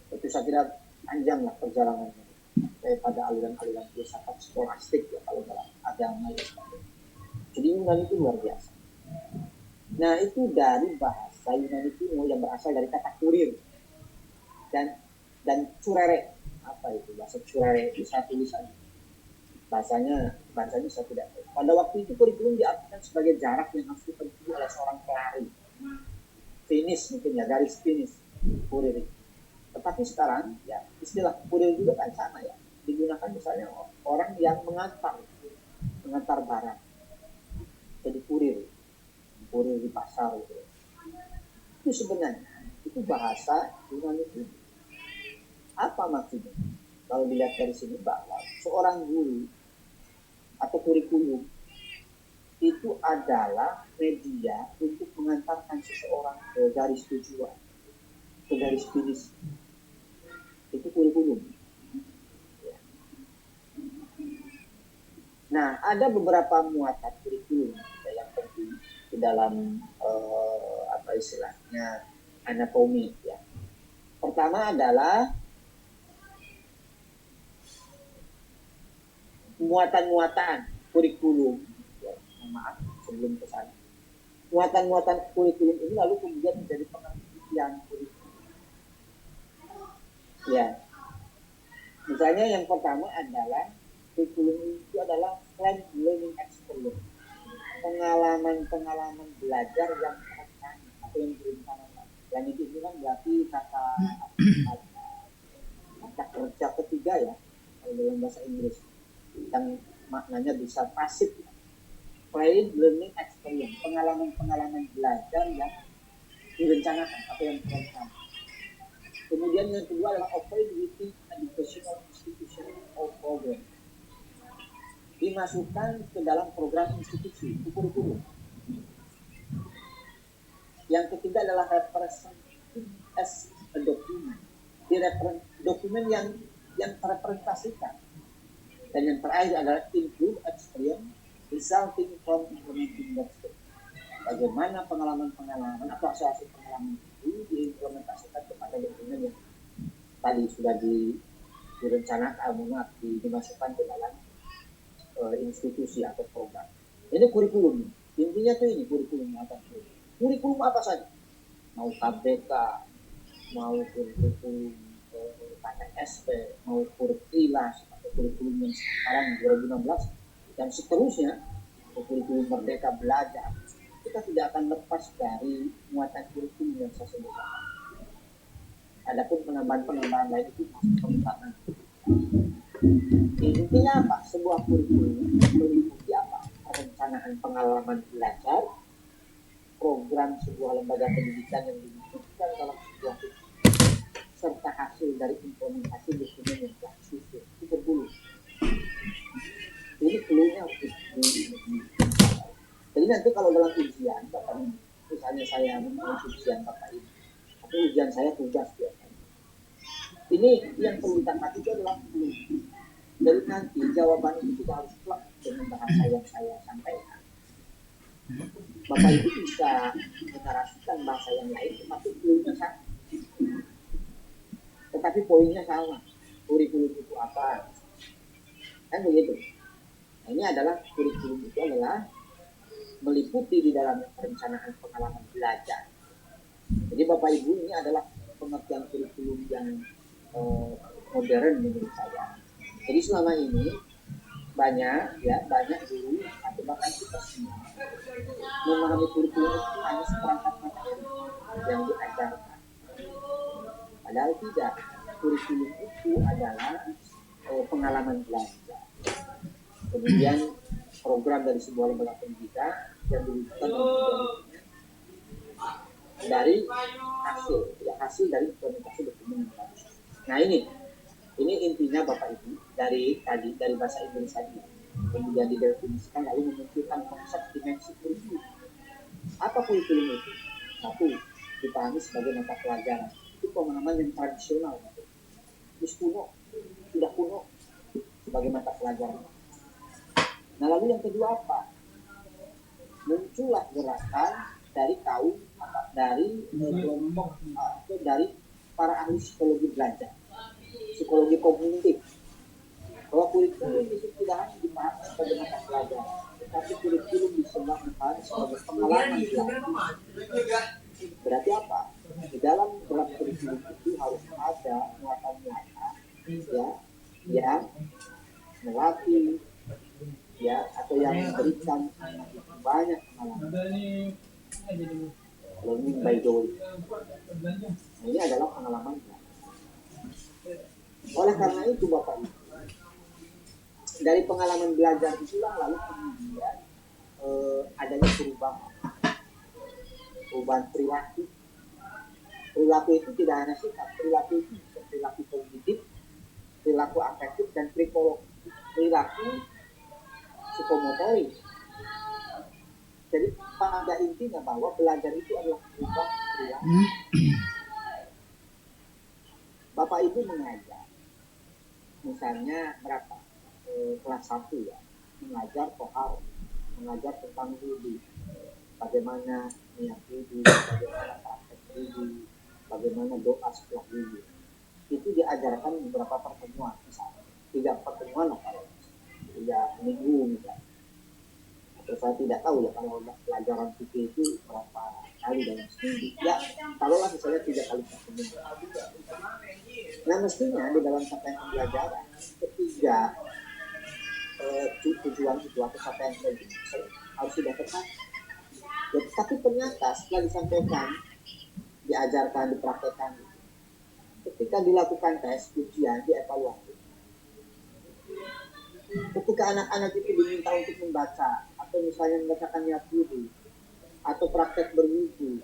Itu saya kira panjang lah perjalanannya daripada aliran-aliran filsafat skolastik ya kalau dalam agama ya. Jadi Yunani itu luar biasa. Nah itu dari bahasa Yunani kuno yang berasal dari kata kurir dan curere. Apa itu bahasa curere? Bisa tulisan. Bahasanya saya tidak tahu. Pada waktu itu kurikulum diartikan sebagai jarak yang harus ditempuh oleh seorang pelari. Finish mungkin ya, garis finish kurir. Tetapi sekarang ya istilah kurir juga kan sama ya, digunakan misalnya orang yang mengantar barang, jadi kurir di pasar gitu. Itu sebenarnya itu bahasa Yunani itu. Apa maksudnya? Kalau dilihat dari sini bahwa seorang guru atau kurikulum itu adalah media untuk mengantarkan seseorang ke garis tujuan, ke garis finish. Itu kurikulum. Nah, ada beberapa muatan kurikulum yang penting di dalam istilahnya anatomi ya. Pertama adalah muatan-muatan kurikulum ya, maaf sebelum ke sana. Muatan-muatan kurikulum ini lalu kemudian menjadi penelitian kurikulum. Ya. Misalnya yang pertama adalah kurikulum itu adalah planned learning experience. Pengalaman belajar yang terencana atau yang direncanakan. Yang itu kan berarti kata kerja ketiga ya dalam bahasa Inggris yang maknanya bisa pasif. Planned learning experience, pengalaman belajar yang direncanakan atau yang terencana. Kemudian yang kedua adalah offering within educational institution or program, dimasukkan ke dalam program institusi itu kurikulum. Yang ketiga adalah represented as a document, dokumen yang terrepresentasikan. Dan yang terakhir adalah include experience resulting from implementing that state. Bagaimana pengalaman atau hasil pengalaman itu diimplementasikan kepada dokumen yang tadi sudah direncanakan, dimasukkan ke dalam institusi atau program. Ini kurikulum. Intinya tuh ini kurikulum apa? Kurikulum apa saja? Mau KBK, mau kurikulum KTSP, mau kurikilas atau kurikulum yang sekarang 2016 dan seterusnya, kurikulum Merdeka Belajar. Kita tidak akan lepas dari muatan kurikulum yang saya sebutkan. Adapun penambahan lain itu masih pengembangan. Intinya apa? Sebuah kurikulum meliputi apa? Perencanaan pengalaman belajar, program sebuah lembaga pendidikan yang dibutuhkan dalam sebuah serta hasil dari implementasi dokumen yang telah disusun. Itu berbulu. Ini clue-nya harus. Jadi nanti kalau dalam ujian, misalnya misalnya saya mengikuti ujian Bapak ini, tapi ujian saya tugas biasanya. Ini yang perlu ditangkap itu adalah clue. Jadi nanti jawaban itu tidak harus plek dengan bahasa yang saya sampaikan. Bapak itu bisa menarasikan bahasa yang lain, tetapi clue-nya sama. Tetapi poinnya sama. Kurikulum itu apa? Kan begitu. Nah, ini adalah kurikulum itu adalah meliputi di dalam perencanaan pengalaman belajar. Jadi Bapak Ibu, ini adalah pengertian kurikulum yang modern menurut saya. Jadi selama ini banyak guru atau bahkan kita semua memahami kurikulum itu hanya seperangkat materi yang diajarkan. Padahal tidak. Kurikulum itu adalah pengalaman belajar. Kemudian program dari sebuah lembaga pendidikan yang diwujudkan dari hasil dari implementasi dokumen. Nah ini intinya Bapak Ibu dari bahasa Inggris tadi, kemudian didefinisikan lalu memunculkan konsep dimensi kurikulum. Apa kurikulum itu? Satu, dipahami sebagai mata pelajaran. Itu pemahaman yang tradisional, terus sudah kuno sebagai mata pelajaran. Nah lalu yang kedua apa? Muncullah gerakan dari kaum dari kelompok atau dari para ahli psikologi belajar, psikologi kognitif, bahwa kurikulum itu tidak hanya dipahami sebagai mata pelajaran, tetapi kurikulum disebutkan sebagai pengalaman belajar. Berarti apa? Di dalam kurikulum itu harus ada muatan-muatan yang melatih atau yang memberikan banyak pengalaman. Learning by doing. Nah, ini adalah pengalaman. Oleh karena itu Bapak Ibu, dari pengalaman belajar itulah lalu kemudian adanya perubahan perilaku. Perilaku itu tidak hanya sikap, perilaku itu bisa perilaku kognitif, perilaku afektif, dan perilaku psikomotorik. Jadi pada intinya bahwa belajar itu adalah perubahan perilaku. Bapak Ibu mengajar, misalnya berapa? Kelas 1 ya, mengajar soal, mengajar tentang wudhu, bagaimana niat wudhu, bagaimana praktek wudhu, bagaimana doa setelah wudhu. Itu diajarkan beberapa pertemuan, misalnya 3 pertemuan atau 3 minggu misalnya. Terus saya tidak tahu ya kalau pelajaran fikih itu berapa kali dalam seminggu. Ya, taruhlah misalnya 3 kali pertemuan. Nah mestinya di dalam capaian pembelajaran ketiga tujuan itu atau capaian itu harus sudah tercapai. Ya, tapi ternyata setelah disampaikan, diajarkan, dipraktekkan, ketika dilakukan tes, ujian, dievaluasi, ketika anak-anak itu diminta untuk membaca atau misalnya membacakan niat wudhu atau praktek berwudhu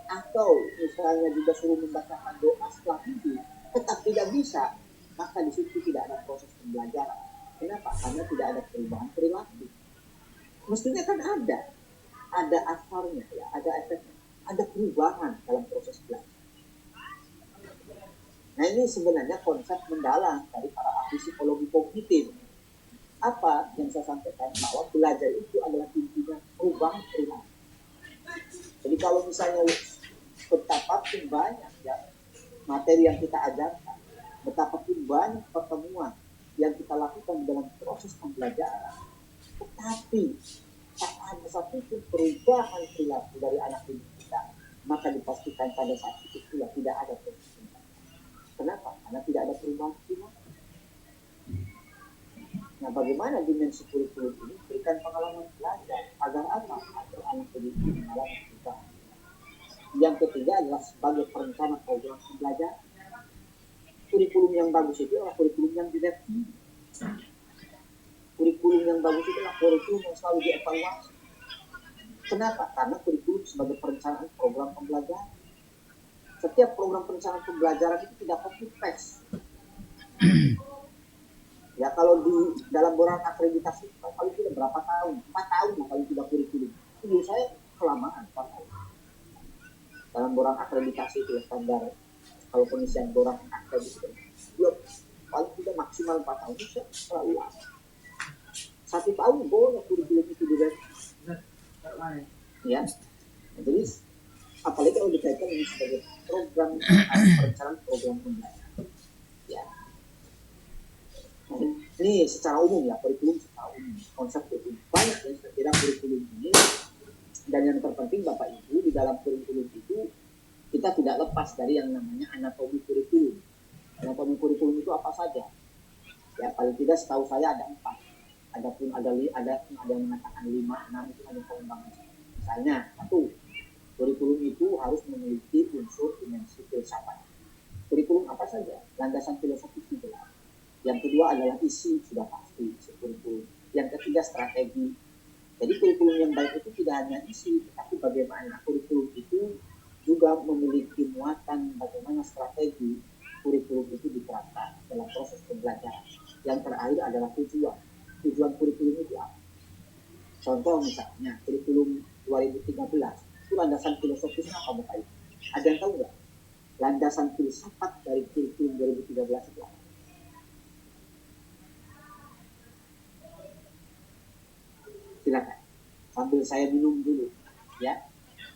atau misalnya juga suruh membacakan doa setelah wudhu, tetap tidak bisa, maka di situ tidak ada proses pembelajaran. Kenapa? Karena tidak ada perubahan perilaku. Mestinya kan ada asarnya ya, ada efeknya, ada perubahan dalam proses belajar. Nah ini sebenarnya konsep mendalam dari para ahli psikologi kognitif. Apa yang saya sampaikan bahwa belajar itu adalah intinya perubahan perilaku. Jadi kalau misalnya betapapun banyak ya materi yang kita ajarkan, betapapun banyak pertemuan yang kita lakukan dalam proses pembelajaran, tetapi tak ada satupun perubahan perilaku dari anak didik kita, maka dipastikan pada saat itu tidak ada proses pembelajaran. Kenapa? Karena tidak ada perubahan perilaku. Nah, bagaimana dimensi kurikulum ini berikan pengalaman belajar agar apa? Agar anak didik mengalami perubahan. Yang ketiga adalah sebagai perencana program pembelajaran. Kurikulum yang bagus itu adalah kurikulum yang direvisi. Kurikulum yang bagus itu adalah kurikulum yang selalu dievaluasi. Kenapa? Karena kurikulum sebagai perencanaan program pembelajaran. Setiap program perencanaan pembelajaran itu tidak copy paste. Ya kalau di dalam borang akreditasi kalau tidak berapa tahun, 4 tahun kalau tidak kurikulum. Itu menurut saya kelamaan 4 tahun. dalam borang akreditasi itu standar kalau pengisian borang akreditasi belum paling tidak maksimal 4 tahun bisa terlalu lama. 1 tahun boleh kurikulum itu direvisi. Ya, jadi apalagi kalau dikaitkan ini sebagai program perencanaan program pembelajaran. Ya, nah, ini secara umum ya kurikulum secara umum konsep itu banyak ya saya kira kurikulum ini. Dan yang terpenting Bapak Ibu di dalam kurikulum itu kita tidak lepas dari yang namanya anatomi kurikulum. Anatomi kurikulum itu apa saja? Ya paling tidak setahu saya ada 4. Adapun ada yang mengatakan 5, 6 itu ada pengembangan. Misalnya 1, kurikulum itu harus memiliki unsur dimensi filsafat. Kurikulum apa saja? Landasan filosofis itu. Yang kedua adalah isi, sudah pasti isi kurikulum. Yang ketiga strategi. Jadi kurikulum yang baik itu tidak hanya isi, tetapi bagaimana kurikulum itu juga memiliki muatan bagaimana strategi kurikulum itu diterapkan dalam proses pembelajaran. Yang terakhir adalah tujuan. Tujuan kurikulum itu apa? Contoh misalnya kurikulum 2013 itu landasan filosofisnya apa Bapak Ibu? Ada yang tahu nggak? Landasan filsafat dari kurikulum 2013 itu apa? Silakan sambil saya minum dulu ya.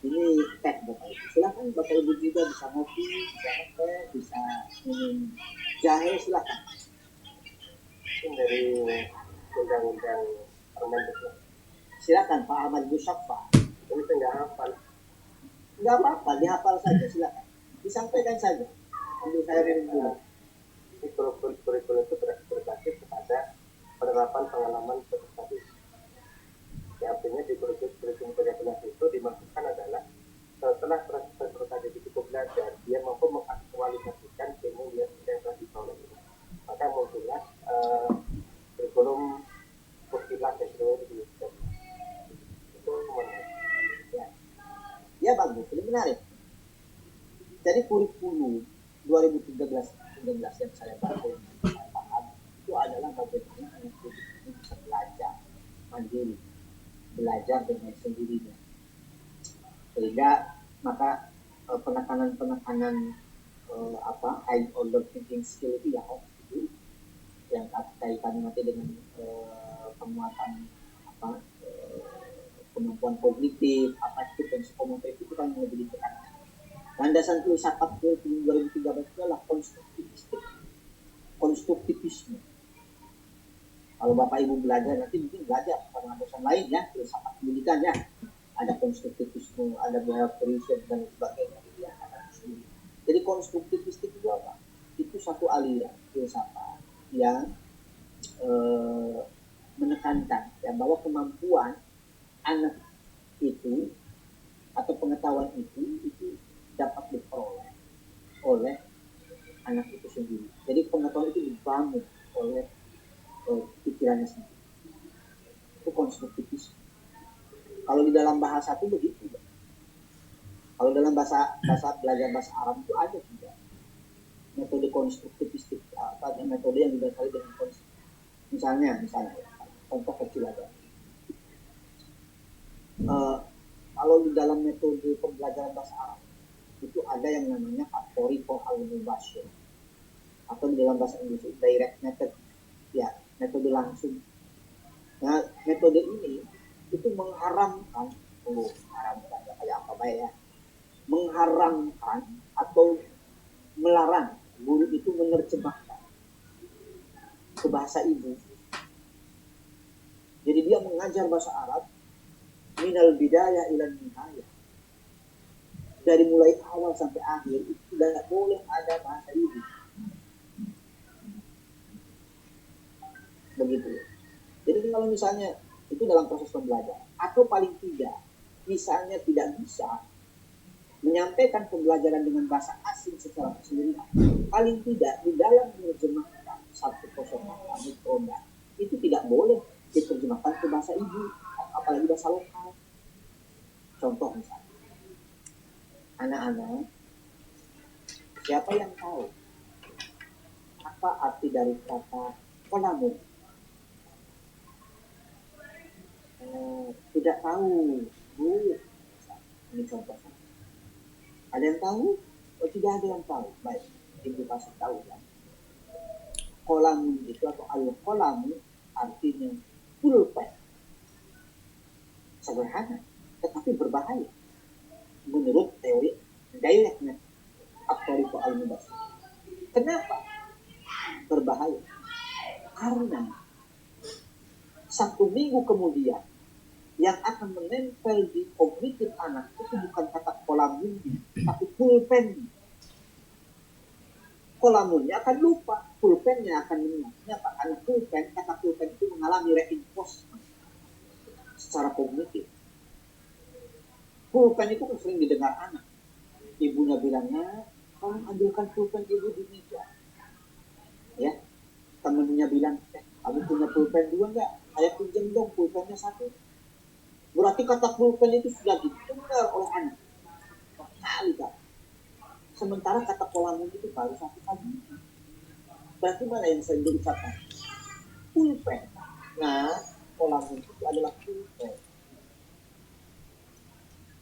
Ini teh Bapak Ibu. Silakan Bapak Ibu juga bisa ngopi, bisa teh, bisa minum jahe, silakan. Dari undang-undang Permendikbud. Silakan Pak Ahmad Musyafa. Ini saya nggak hafal. Nggak apa-apa, dihafal saja, silakan. Disampaikan saja. Sambil saya minum dulu. Ini kurikulum itu berbasis kepada penerapan pengalaman peserta didik. Ya, artinya di kurikulum 13 itu dimaksudkan adalah setelah peserta didik itu belajar, dia mampu mengaktualisasikan ilmu yang telah diperoleh. Maka muncullah kurikulum Kursilah yang itu menarik. Ya bagus, ini menarik. Jadi kurikulum 2013 yang saya baca itu adalah bagaimana anak didik ini bisa belajar mandiri, belajar dengan sendirinya. Sehingga maka penekanan high order thinking skill itu ya itu yang kaitannya nanti dengan penguatan kemampuan kognitif, afektif dan psikomotorik itu kan lebih ditekankan. Landasan filsafat kurikulum 2013 itu adalah konstruktivisme. Kalau Bapak Ibu belajar nanti mungkin belajar pada landasan lain ya, filsafat pendidikan ya. Ada konstruktivisme, ada behaviorisme dan sebagainya. Ya, jadi konstruktivistik itu apa? Itu satu aliran filsafat yang menekankan ya bahwa kemampuan anak itu atau pengetahuan itu dapat diperoleh oleh anak itu sendiri. Jadi pengetahuan itu dibangun oleh pikirannya sendiri. Itu konstruktivisme. Kalau di dalam bahasa itu begitu. Kalau dalam bahasa belajar bahasa Arab itu ada juga metode konstruktivistik, metode yang didasari dengan konsep. Misalnya contoh kecil aja. Kalau di dalam metode pembelajaran bahasa Arab itu ada yang namanya at-thariqah al-mubashshir atau di dalam bahasa Inggris direct method, ya metode langsung. Nah metode ini itu mengharamkan kayak apa baik ya, mengharamkan atau melarang guru itu menerjemahkan ke bahasa ibu. Jadi dia mengajar bahasa Arab minal bidayah ila nihayah, dari mulai awal sampai akhir itu tidak boleh ada bahasa ibu. Begitu. Jadi kalau misalnya itu dalam proses pembelajaran atau paling tidak misalnya tidak bisa menyampaikan pembelajaran dengan bahasa asing secara keseluruhan, paling tidak di dalam menerjemahkan satu kosakata mikroda itu tidak boleh diterjemahkan ke bahasa ibu, apalagi bahasa lokal. Contoh misalnya, anak-anak, siapa yang tahu apa arti dari kata kolamu? Tidak tahu, Bu. Ini contoh. Ada yang tahu? Oh, tidak ada yang tahu. Baik, Ibu kasih tahu ya. Kolamun itu atau al-kolamu artinya pulpen. Sederhana, tetapi berbahaya. Menurut teori directness atau al-mubasir. Kenapa berbahaya? Karena 1 minggu kemudian yang akan menempel di kognitif anak itu bukan kata kolamunnya, tapi pulpen. Kolamunnya akan lupa, pulpennya akan mengingat. Kenapa? Karena pulpen, kata pulpen itu mengalami reinforcement secara kognitif. Pulpen itu kan sering didengar anak. Ibunya bilangnya, tolong ambilkan pulpen ibu di meja. Ya, temennya bilang, kamu punya pulpen 2 enggak? Saya pinjam dong pulpennya 1. Berarti kata pulpen itu sudah didengar oleh anak. Kali kan. Sementara kata kolamun itu baru 1 kali. Berarti mana yang sering diucapkan? Pulpen. Nah, kolamun itu adalah pulpen.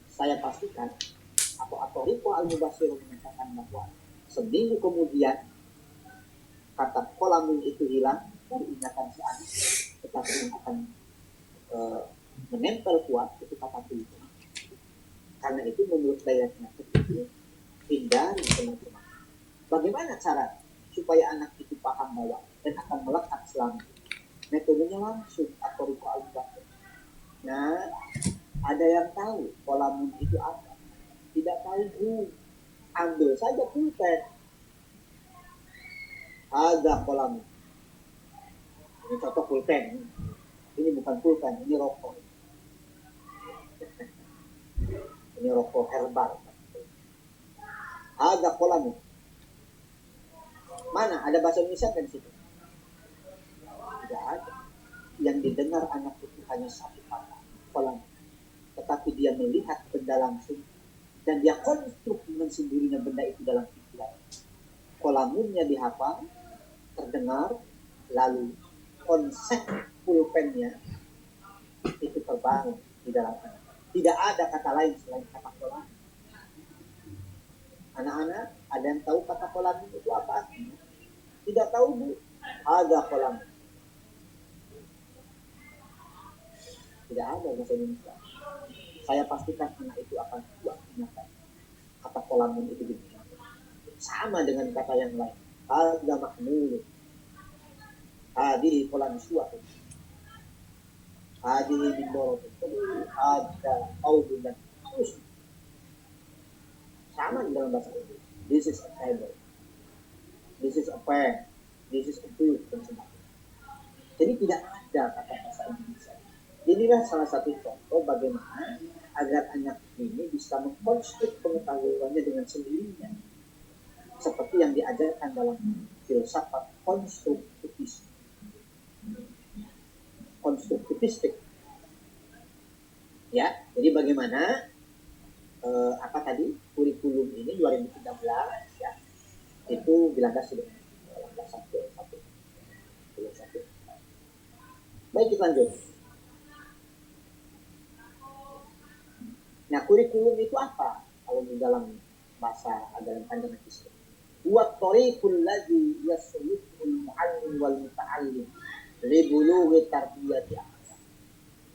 Saya pastikan atau Riko Al-Mubasir mengatakan bahwa seminggu kemudian kata kolamun itu hilang dari ingatan si anak, tetapi yang akan menempel kuat itu kata pulpen. Karena itu menurut dayanya itu hindari teman-teman. Bagaimana cara supaya anak itu paham bahwa dan akan melekat selama? Metodenya langsung atau Riko Al-Mubasir. Nah, ada yang tahu kolamun itu apa? Tidak tahu, Bu. Ambil saja pulpen. Ada kolamun. Ini contoh pulpen. Ini bukan pulpen, ini rokok. Ini rokok herbal. Ada kolamun. Mana? Ada bahasa Indonesia kan di situ? Tidak ada. Yang didengar anak itu hanya 1 kata, kolamun. Tetapi dia melihat benda langsung dan dia konstruk dengan sendirinya benda itu dalam pikiran. Kolamunnya dihafal, terdengar, lalu konsep pulpennya itu terbangun di dalam anak. Tidak ada kata lain selain kata kolamun. Anak-anak, ada yang tahu kata kolamun itu apa? Tidak tahu, Bu. Ada kolamun. Tidak ada bahasa Indonesia. Saya pastikan anak itu akan kuat ingatan. Kata kolamun itu digunakan. Sama dengan kata yang lain. Ada mahmul. Hadihi kolam suatu. Hadihi bindorot. Ada audun dan terus. Sama di dalam bahasa Inggris. This is a table. This is a pen. This is a book. Dan sebagainya. Jadi tidak ada kata bahasa Indonesia. Inilah salah satu contoh bagaimana agar anak ini bisa mengkonstruk pengetahuannya dengan sendirinya. Seperti yang diajarkan dalam filsafat konstruktivistik. Ya, jadi bagaimana apa tadi kurikulum ini 2013 ya itu Belanda sudah satu. Baik, kita lanjut. Nah, kurikulum itu apa? Kalau di dalam bahasa dalam pandangan Islam. Huwa tariqul ladzi yasluhul mu'allim wal muta'allim li bulughi tarbiyati ahsan.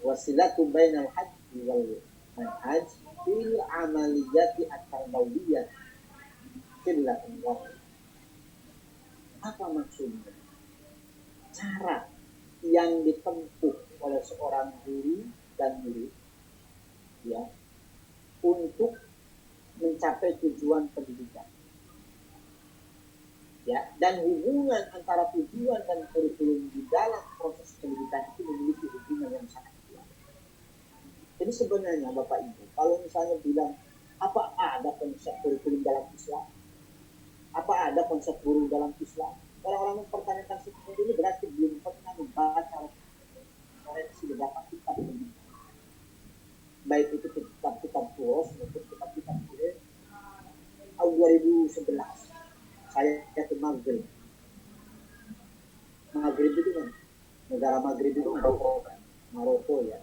Wasilatu bainal hajj wal manhaj fil amaliyati at-tarbawiyyah. Apa maksudnya? Cara yang ditempuh oleh seorang guru dan murid ya untuk mencapai tujuan pendidikan. Ya, dan hubungan antara tujuan dan kurikulum di dalam proses pendidikan itu memiliki hubungan yang sangat kuat. Jadi sebenarnya Bapak Ibu, kalau misalnya bilang apa ada konsep kurikulum dalam Islam? Apa ada konsep guru dalam Islam? Orang-orang mempertanyakan seperti ini berarti belum pernah membaca koreksi beberapa kitab pendidikan. Baik itu kitab-kitab Turos maupun kitab-kitab Turos. Tahun 2011 saya ke Maghrib. Maghrib itu kan negara Maghrib itu Maroko ya.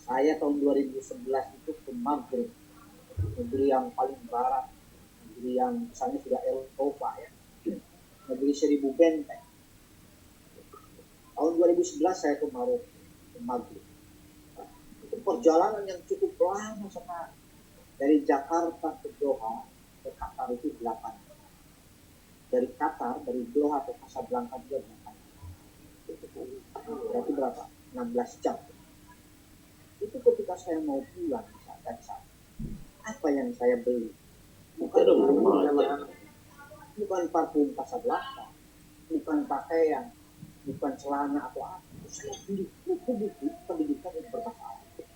Saya tahun 2011 itu ke Maghrib negeri yang paling barat, negeri yang misalnya sudah Eropa ya, negeri 1000 benteng. Tahun 2011 saya ke Maroko, ke Maghrib. Itu perjalanan yang cukup lama sekali. Dari Jakarta ke Doha, ke Qatar itu 8. Dari Qatar, dari Doha ke Casablanca juga 8. Berarti berapa? 16 jam. Itu ketika saya mau pulang saat apa yang saya beli? Bukan parfum Casablanca, bukan pakaian, bukan celana atau apa. Saya beli buku-buku pendidikan yang berbahasa Arab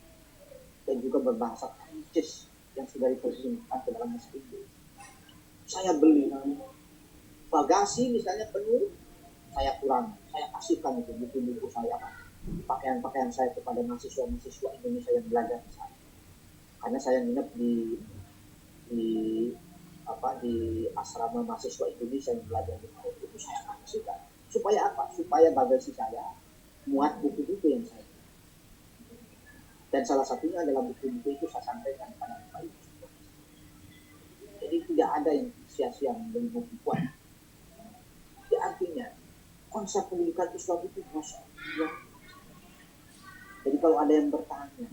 dan juga berbahasa Prancis yang sudah diterjemahkan ke dalam bahasa Inggris. Saya beli bagasi misalnya penuh, saya kurang, saya kasihkan itu buku-buku saya, pakaian-pakaian saya kepada mahasiswa-mahasiswa Indonesia yang belajar di sana. Karena saya nginep di asrama mahasiswa Indonesia yang belajar di Maroko, itu saya kasihkan. Supaya apa? Supaya bagasi saya muat buku-buku yang saya beli. Dan salah satunya adalah buku-buku itu saya sampaikan pada Bapak Ibu. Jadi tidak ada yang sia-sia membeli buku kuat. Jadi artinya konsep pendidikan Islam itu masya Allah. Jadi kalau ada yang bertanya,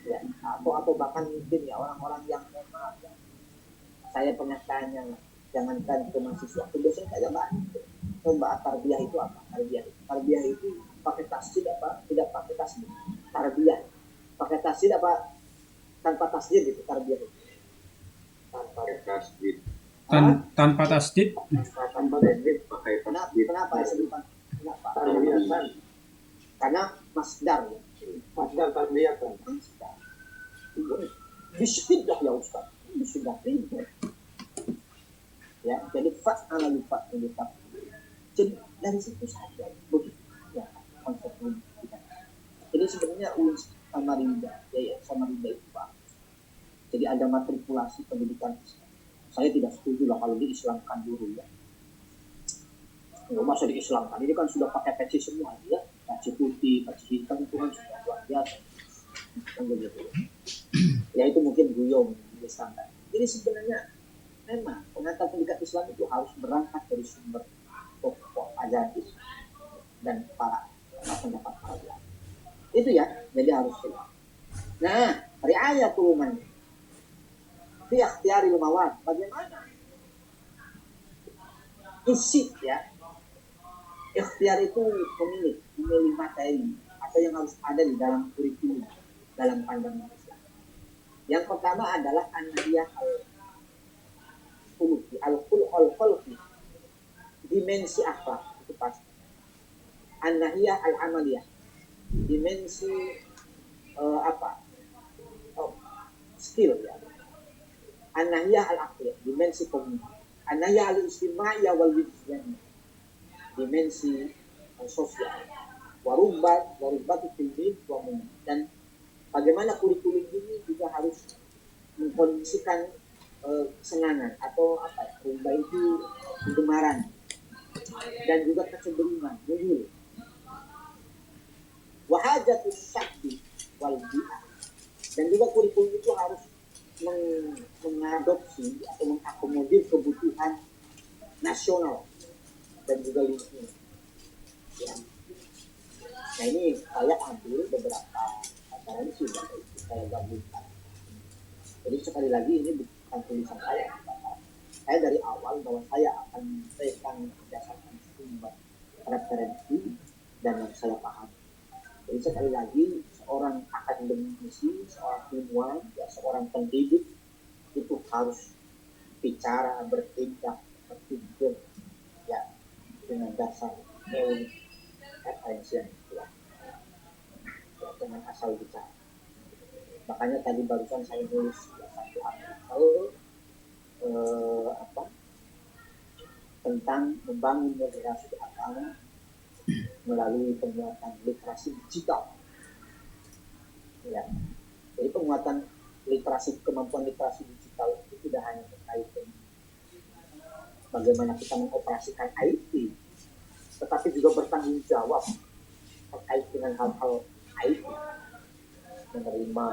ya, atau bahkan mungkin ya orang-orang yang memang ya, saya pernah tanya, jangankan ke mahasiswa, biasanya saya banyak. Coba tarbiyah itu apa? Tarbiyah itu pakai tasjid apa? Tidak pakai tasjid. Tarbiyah pakai tasjid apa? Tanpa tasjid itu tarbiyah itu. Tanpa tasdid. Tanpa tasdid. Tanpa tasdid pakai tasdid. Kenapa ya sebutkan? Kenapa? Tarbiyatan. Karena masdar ya. Masdar tarbiyatan. Masdar. Bismillah ya Ustaz. Bismillah. Ya, jadi fa'ala lupa lupa. Jadi dari situ saja begitu ya konsep pendidikan. Jadi sebenarnya UIN Samarinda, ya Samarinda itu Pak. Jadi ada matrikulasi pendidikan Islam. Saya tidak setuju lah kalau diislamkan dulu ya. Nggak masa diislamkan, ini kan sudah pakai peci semua ya. Peci putih, peci hitam itu kan sudah luar biasa. Kan begitu. Ya itu mungkin guyon diislamkan. Jadi sebenarnya memang pengantar pendidikan Islam itu harus berangkat dari sumber pokok ajaran Islam dan para pendapat para ulama. Itu ya, jadi harus jelas. Nah, riayatul man fi ikhtiyaril mawad, bagaimana isi ya ikhtiar itu memilih materi atau yang harus ada di dalam kurikulum dalam pandangan Islam. Yang pertama adalah an-nahiyah al-khuluqi, dimensi akhlak itu pasti. An-nahiyah al-amaliyah, dimensi skill ya. An-nahiyah al-aqliyah, dimensi kognitif. An-nahiyah al-istima'iyah wal wijdaniyah, dimensi sosial. Warubat fil dan bagaimana kurikulum ini juga harus mengkondisikan kesenangan atau rumba itu kegemaran dan juga kecenderungan muyul. Wahajatus syakti wal bi'ah, dan juga kurikulum itu harus mengadopsi atau mengakomodir kebutuhan nasional dan juga lingkungan. Ya. Nah ini saya ambil beberapa acara ini sudah saya gabungkan. Jadi sekali lagi ini bukan tulisan saya. Saya dari awal bahwa saya akan menyampaikan berdasarkan sumber referensi dan yang saya paham. Jadi sekali lagi seorang akademisi, seorang ilmuwan, ya, seorang pendidik itu harus bicara, bertindak, berpikir ya dengan dasar teori referensi yang kuat, ya, dengan asal bicara. Makanya tadi barusan saya nulis ya, satu artikel tentang membangun moderasi agama melalui penguatan literasi digital. Ya. Jadi penguatan kemampuan literasi digital itu tidak hanya terkait dengan bagaimana kita mengoperasikan IT, tetapi juga bertanggung jawab terkait dengan hal-hal IT, menerima,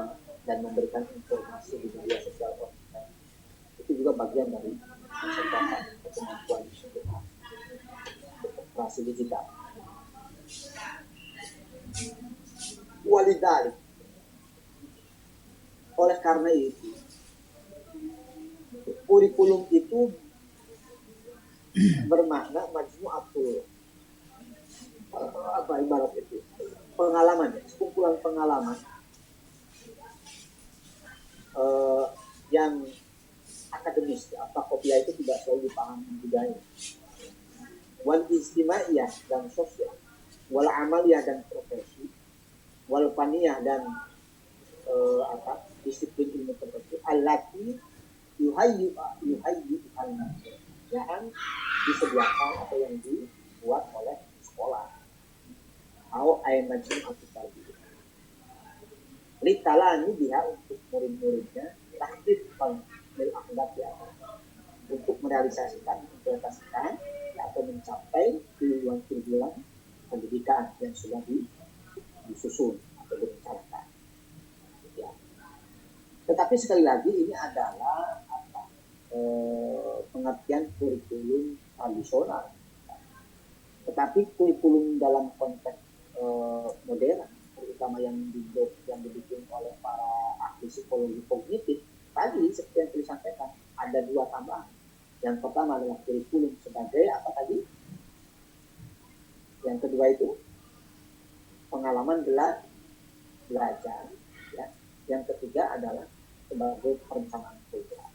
dan memberikan informasi di media sosial online. Itu juga bagian dari peningkatan kemampuan kita operasi digital. Walidalik. Oleh karena itu, kurikulum itu bermakna majmu'atul apa ibarat itu pengalaman, kumpulan pengalaman yang akademis atau kopia itu tidak selalu dipahami budaya. Wal istimaiyah dan sosial, wal amaliyah dan profesi, wal faniyah dan disiplin ilmu tertentu, allati yuhayyu yang disediakan atau yang dibuat oleh sekolah atau majmu' at-tarbiyah. Litalani dia untuk murid-muridnya tahdid lil akhlaq ya, untuk merealisasikan, implementasikan atau mencapai tujuan pendidikan yang sudah disusun atau direncanakan. Ya. Tetapi sekali lagi ini adalah pengertian kurikulum tradisional. Tetapi kurikulum dalam konteks modern, terutama yang dibikin oleh para ahli psikologi kognitif, tadi seperti yang saya sampaikan, ada dua tambahan. Yang pertama adalah kurikulum sebagai apa tadi? Yang kedua itu pengalaman belajar. Ya. Yang ketiga adalah sebagai perencanaan program.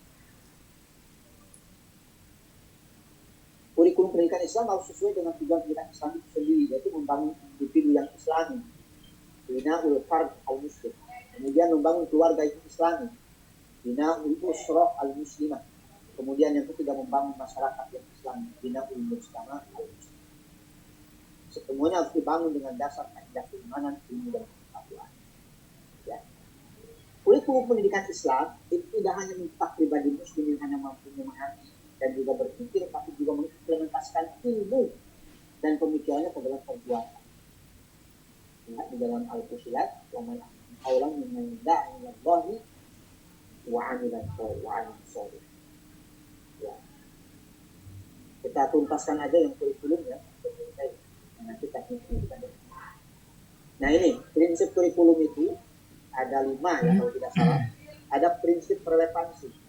Kurikulum pendidikan Islam harus sesuai dengan tujuan pendidikan Islam itu sendiri, yaitu membangun individu yang Islami, bina'ul fard al-muslim, kemudian membangun keluarga yang Islami, bina'ul usrah al-muslimah, kemudian yang ketiga membangun masyarakat yang Islami, bina'ul mujtama al-muslim. Semuanya harus dibangun dengan dasar kaidah keimanan, ilmu dan pengetahuan. Ya. Kurikulum pendidikan Islam itu tidak hanya untuk pribadi muslim yang hanya mampu memahami dan juga berpikir, tapi juga mengimplementasikan ilmu dan pemikirannya ke dalam perbuatan. Lihat di dalam Al-Fusilat, wa man qawlan mimman da'a ila Allahi wa 'amila shalih. Ya. Kita tuntaskan aja yang kurikulum ya. Nanti teknik pendidikan. Nah ini prinsip kurikulum itu ada 5 ya kalau tidak salah. Ada prinsip relevansi.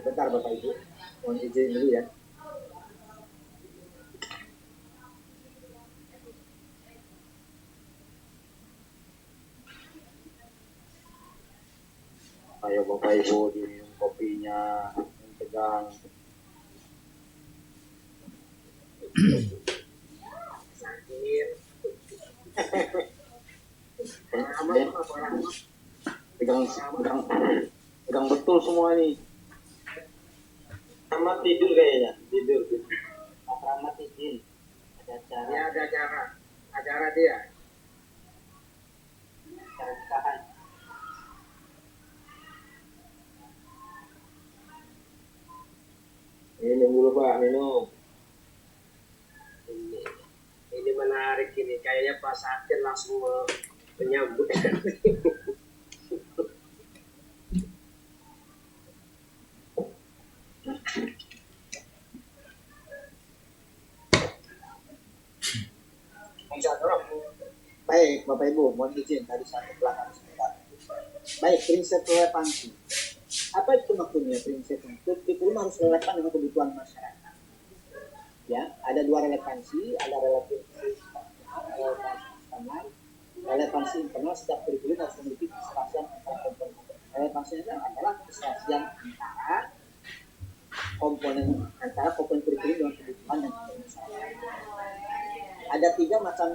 Sebentar Bapak Ibu, mohon izin dulu ya. Ayo Bapak Ibu diminum kopinya yang tegang. Sakit. Tegang betul semua ini. Sama tidur kayaknya, tidur. Rahmat izin. Ada acara. Ya ada acara. Acara dia. Acara nikahan. Minum dulu Pak, minum. Ini menarik ini, kayaknya Pak Sakir langsung menyambut. Baik Bapak Ibu, mohon izin tadi saya ke belakang sebentar. Baik, prinsip relevansi. Apa itu maksudnya prinsip itu? Kurikulum harus relevan dengan kebutuhan masyarakat. Ya, ada 2 relevansi, ada relevansi eksternal, relevansi internal. Setiap kurikulum harus memiliki keserasian antara komponen. Relevansinya adalah keserasian antara komponen kurikulum dengan kebutuhan dan masyarakat. Ada 3 macam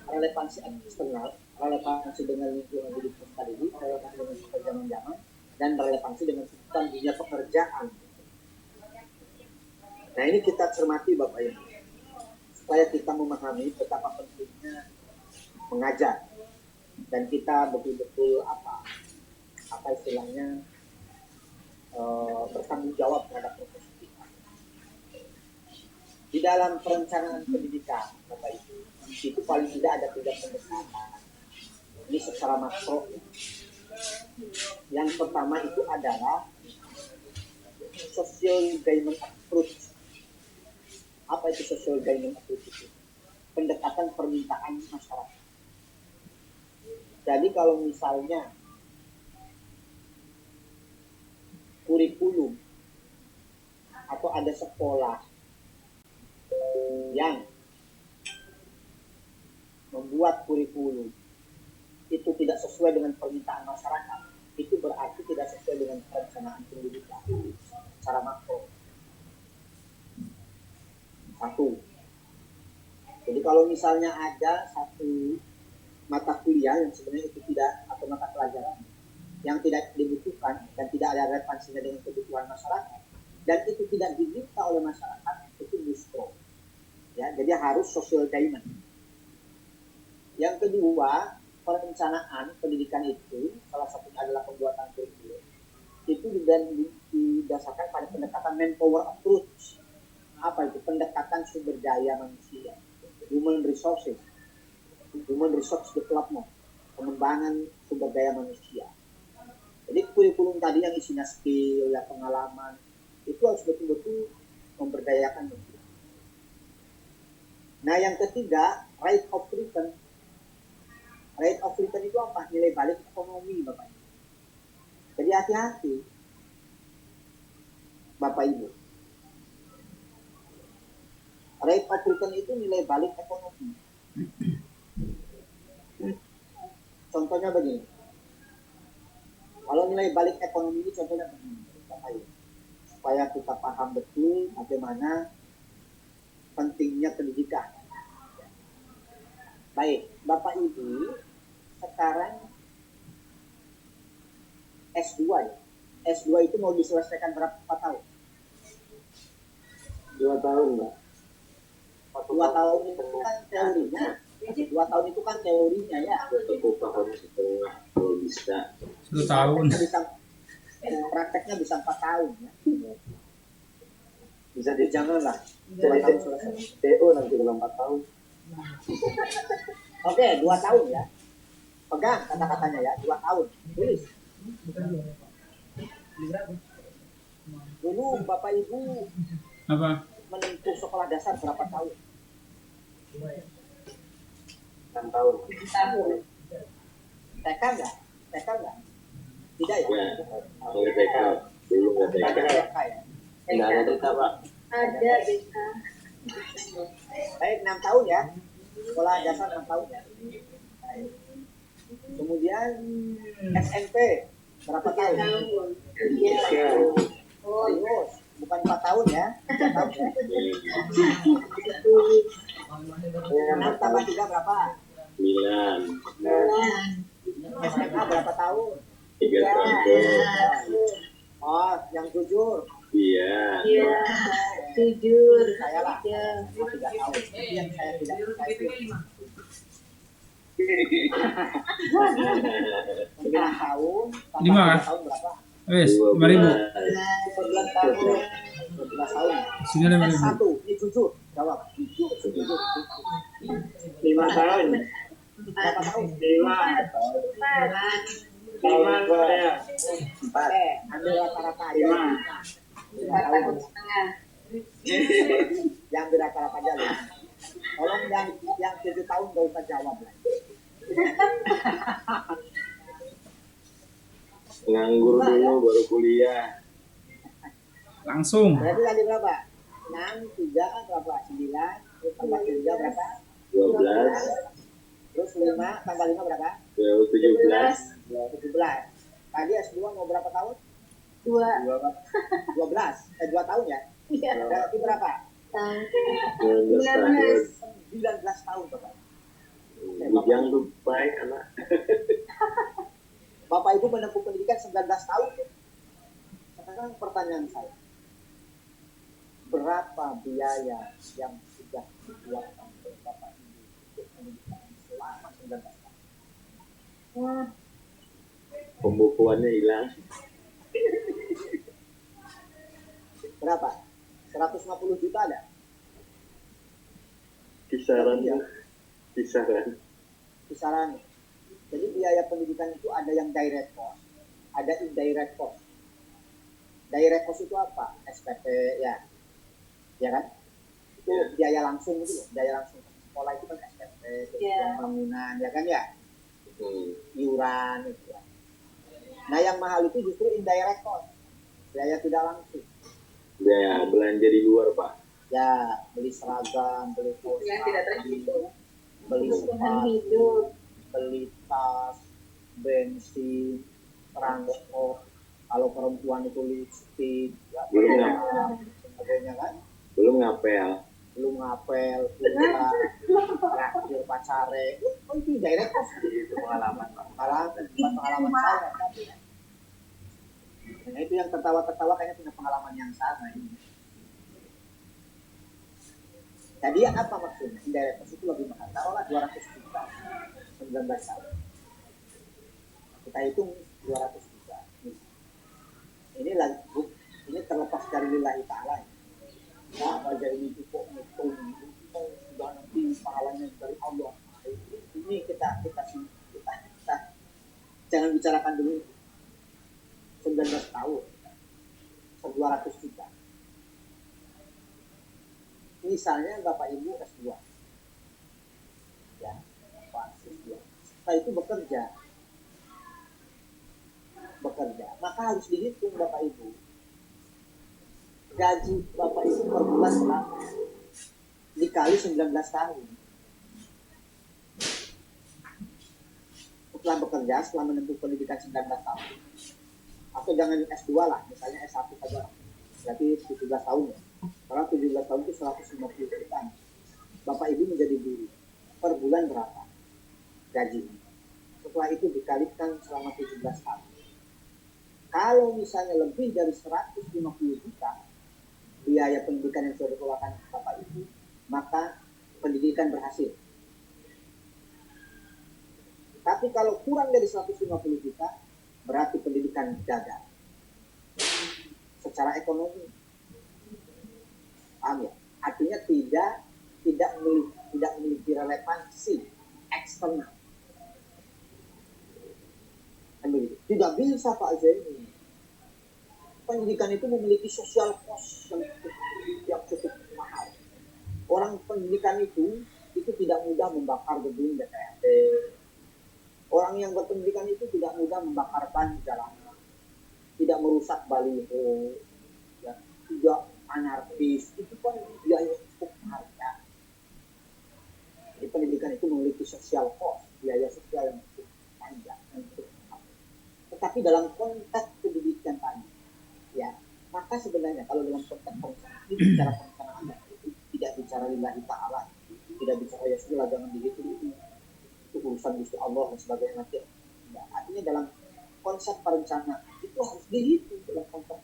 relevansi eksternal, relevansi dengan lingkungan hidup tadi, relevansi dengan pekerjaan zaman, dan relevansi dengan kebutuhan dunia pekerjaan. Nah ini kita cermati Bapak Ibu, supaya kita memahami betapa pentingnya mengajar dan kita betul-betul apa istilahnya bertanggung jawab terhadap proses kita. Di dalam perencanaan pendidikan Bapak Ibu, itu paling tidak ada 3 pendekatan. Ini secara makro. Yang pertama itu adalah social engagement approach. Apa itu social engagement approach itu? Pendekatan permintaan masyarakat. Jadi kalau misalnya kurikulum atau ada sekolah yang membuat kurikulum itu tidak sesuai dengan permintaan masyarakat, itu berarti tidak sesuai dengan perencanaan pendidikan secara makro. Satu. Jadi kalau misalnya ada satu mata kuliah yang sebenarnya itu tidak, atau mata pelajaran yang tidak dibutuhkan dan tidak ada relevansinya dengan kebutuhan masyarakat, dan itu tidak diminta oleh masyarakat, itu justru ya, jadi harus social diamond. Yang kedua, perencanaan pendidikan itu salah satunya adalah pembuatan kurikulum itu didasarkan pada pendekatan manpower approach. Apa itu? Pendekatan sumber daya manusia, human resources, human resource development, pengembangan sumber daya manusia. Jadi kurikulum tadi yang isinya skill, ya pengalaman, itu harus betul-betul memberdayakan manusia. Nah yang ketiga, rate of return. Rate of return itu apa? Nilai balik ekonomi, Bapak Ibu. Jadi hati-hati, Bapak Ibu. Rate of return itu nilai balik ekonomi. Contohnya begini. Kalau nilai balik ekonomi ini contohnya begini, Bapak Ibu. Supaya kita paham betul bagaimana pentingnya pendidikan. Baik, Bapak Ibu, sekarang S2 ya. S2 itu mau diselesaikan berapa tahun? 2 tahun, Mbak. 2 tahun itu kan teorinya. 2 tahun itu kan teorinya ya. 1 tahun setengah kalau bisa. 1 tahun. Prakteknya bisa 4 tahun ya. Bisa Jadi janganlah 2 jadi tahun selesai. TO nanti kalau 4 tahun. Oke, 2 tahun ya. Pegang kata-katanya ya, 2 tahun. Tulis. Dulu Bapak Ibu Apa? menempuh sekolah dasar berapa tahun? 6 tahun. TK enggak? TK enggak? Tidak ya? Ya, kalau TK dulu nggak Tidak TK. ada TK ya? Enggak ada TK, Pak. Ada BK. Baik, 6 tahun ya. Sekolah dasar 6 tahun ya. Baik. Kemudian SMP berapa tahun? Iya. Oh, serius. Bukan 4 tahun ya. 4 tahun ya. 6 tambah 3 berapa? 9, SMA berapa tahun? 3 tahun. Oh, yang jujur. Iya. Iya. Jujur. Saya lah. Iya. 3 tahun. Itu yang saya tidak saya 9 tahun tambah 5 kan? 3 tahun berapa? Wes, 5.000. 11 tahun. 11 tahun. Sini 5.000. S1, ini jujur. Jawab. Jujur. 5 tahun. Berapa tahun? 5. 5 saya. 4. Ambil rata-rata aja. 5 tahun. Setengah. Yang berapa-apa aja loh. Tolong yang 7 tahun gak usah jawab lah. Nganggur dulu baru kuliah. Langsung. Berarti tadi berapa? 6, 3, berapa? 9, terus tambah 3 berapa? 12, Terus 5, tambah 5 berapa? 17, 17. Tadi S2 mau berapa tahun? 2. 12. 2 tahun ya? Iya. Berarti berapa? Tahun. 19 tahun. 19 tahun Bapak. Bujang tuh baik anak. Bapak Ibu menempuh pendidikan 19 tahun. Sekarang pertanyaan saya. Berapa biaya yang sudah dikeluarkan oleh Bapak Ibu untuk pendidikan selama 19 tahun? Wah, Pembukuannya hilang. Berapa? 150 juta ada? Kisaran Iya. Kisaran. kisaran. Jadi biaya pendidikan itu ada yang direct cost, ada indirect cost. Direct cost itu apa? SPP ya kan? Itu biaya langsung itu loh, biaya langsung sekolah itu kan SPP, Iya. bangunan, ya kan ya, Hmm. iuran itu ya. Nah yang mahal itu justru indirect cost, biaya tidak langsung. Ya, belanja di luar, Pak. Ya beli seragam, beli pulsa, Yang tidak terhitung. beli Kebutuhan sepatu, hidup. beli tas, bensin, transport. Kalau perempuan itu lipstick, ya, Belum pakaian, ya? dan sebagainya kan. Belum ngapel. Belum ngapel, pulsa, traktir pacare. Oh itu direct cost. Itu pengalaman, Pak. Pengalaman, bukan pengalaman saya. Tapi, ya. Nah itu yang tertawa-tertawa kayaknya punya pengalaman yang sama ini. Jadi apa maksudnya? Indirect cost itu lebih mahal. Taruhlah 200 juta, 19 tahun. Kita hitung 200 juta. Ini lagi, ini terlepas dari lillahi ta'ala. Nah, baca ini cukup ngitung, sudah nanti pahalanya dari Allah. Ini kita jangan bicarakan dulu 19 tahun, 200 juta. Misalnya Bapak Ibu S2, ya, Bapak S2. Setelah itu bekerja, maka harus dihitung Bapak Ibu. Gaji Bapak Ibu per bulan berapa? Dikali 19 tahun. Setelah bekerja, setelah menempuh pendidikan 19 tahun. Atau jangan S2 lah, misalnya S1 saja. Berarti 17 tahun ya. Karena 17 tahun itu 150 juta. Bapak Ibu menjadi guru. Per bulan berapa? Gajinya. Setelah itu dikalikan selama 17 tahun. Kalau misalnya lebih dari 150 juta biaya pendidikan yang sudah dikeluarkan Bapak Ibu, maka pendidikan berhasil. Tapi kalau kurang dari 150 juta, berarti pendidikan gagal. Secara ekonomi. Paham ya? Artinya tidak memiliki relevansi eksternal. Tidak bisa Pak Zaini. Pendidikan itu memiliki social cost yang cukup mahal. Orang pendidikan itu tidak mudah membakar gedung DPRD. Orang yang berpendidikan itu tidak mudah membakar ban jalanan, tidak merusak baliho, ya, tidak anarkis. Itu kan biaya cukup mahal ya. Jadi pendidikan itu memiliki social cost, biaya sosial yang cukup panjang, yang cukup mahal. Tetapi dalam konteks pendidikan tadi, ya, maka sebenarnya kalau dalam konteks perencanaan ini bicara perencanaan itu tidak bicara lillahi ta'ala, tidak bicara ya sudah jangan dihitung itu urusan Gusti Allah dan sebagainya nanti. Ya, artinya dalam konsep perencanaan itu harus dihitung dalam konteks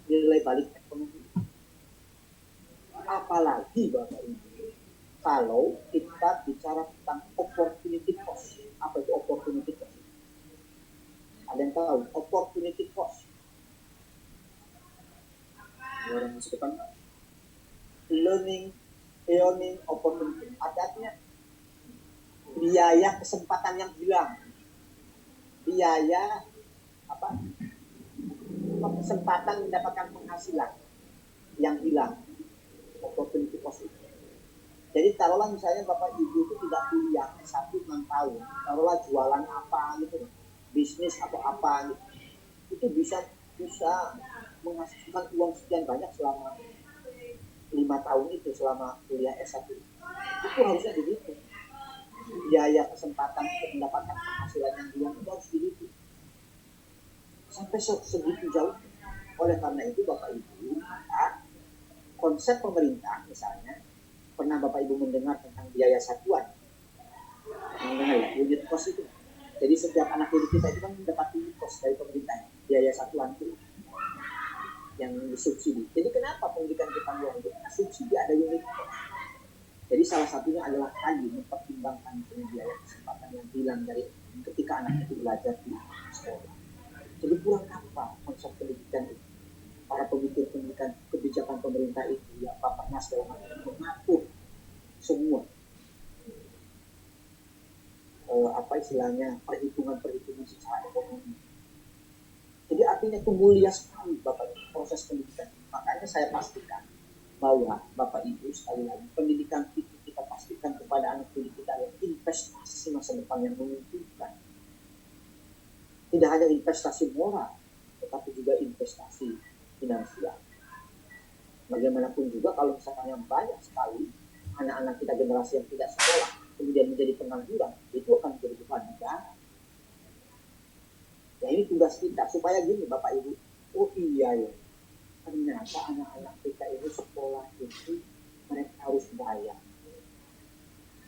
nilai balik ekonomi. Apalagi Bapak Ibu, kalau kita bicara tentang opportunity cost. Apa itu opportunity cost? Ada yang tahu opportunity cost? Orang masuk depan. Learning opportunity. Artinya biaya kesempatan yang hilang, biaya kesempatan mendapatkan penghasilan yang hilang, opportunity cost itu. Jadi taruhlah misalnya Bapak Ibu itu tidak kuliah S1 6 tahun, taruhlah jualan apa gitu, bisnis atau apa gitu, itu bisa menghasilkan uang sekian banyak selama 5 tahun itu, selama kuliah S1 itu harusnya dihitung. Biaya kesempatan untuk mendapatkan penghasilan yang hilang itu harus dihitung sampai segitu jauh. Oleh karena itu Bapak Ibu, konsep pemerintah misalnya, pernah Bapak Ibu mendengar tentang biaya satuan, mendengar ya, unit cost itu. Jadi setiap anak didik kita itu kan mendapat unit cost dari pemerintah, biaya satuan itu yang disubsidi. Jadi kenapa pendidikan kita luar itu? Karena subsidi ada unit cost. Jadi salah satunya adalah tadi mempertimbangkan biaya kesempatan yang hilang dari ketika anak itu belajar di sekolah. Jadi kurang apa konsep pendidikan itu? Para pemikir pendidikan, kebijakan pemerintah itu, ya Bapak Nas dalam mengatur semua. apa istilahnya perhitungan secara ekonomi. Jadi artinya itu mulia sekali Bapak Ibu, proses pendidikan. Makanya saya pastikan bahwa Bapak Ibu sekali lagi pendidikan itu kita pastikan kepada anak didik kita yang investasi masa depan yang menguntungkan. Tidak hanya investasi moral, tetapi juga investasi finansial. Bagaimanapun juga kalau misalnya banyak sekali anak-anak kita generasi yang tidak sekolah kemudian menjadi pengangguran, itu akan menjadi beban negara. Ya ini tugas kita supaya gini Bapak Ibu. Oh iya ya, ternyata anak-anak kita ini sekolah itu mereka harus bayar.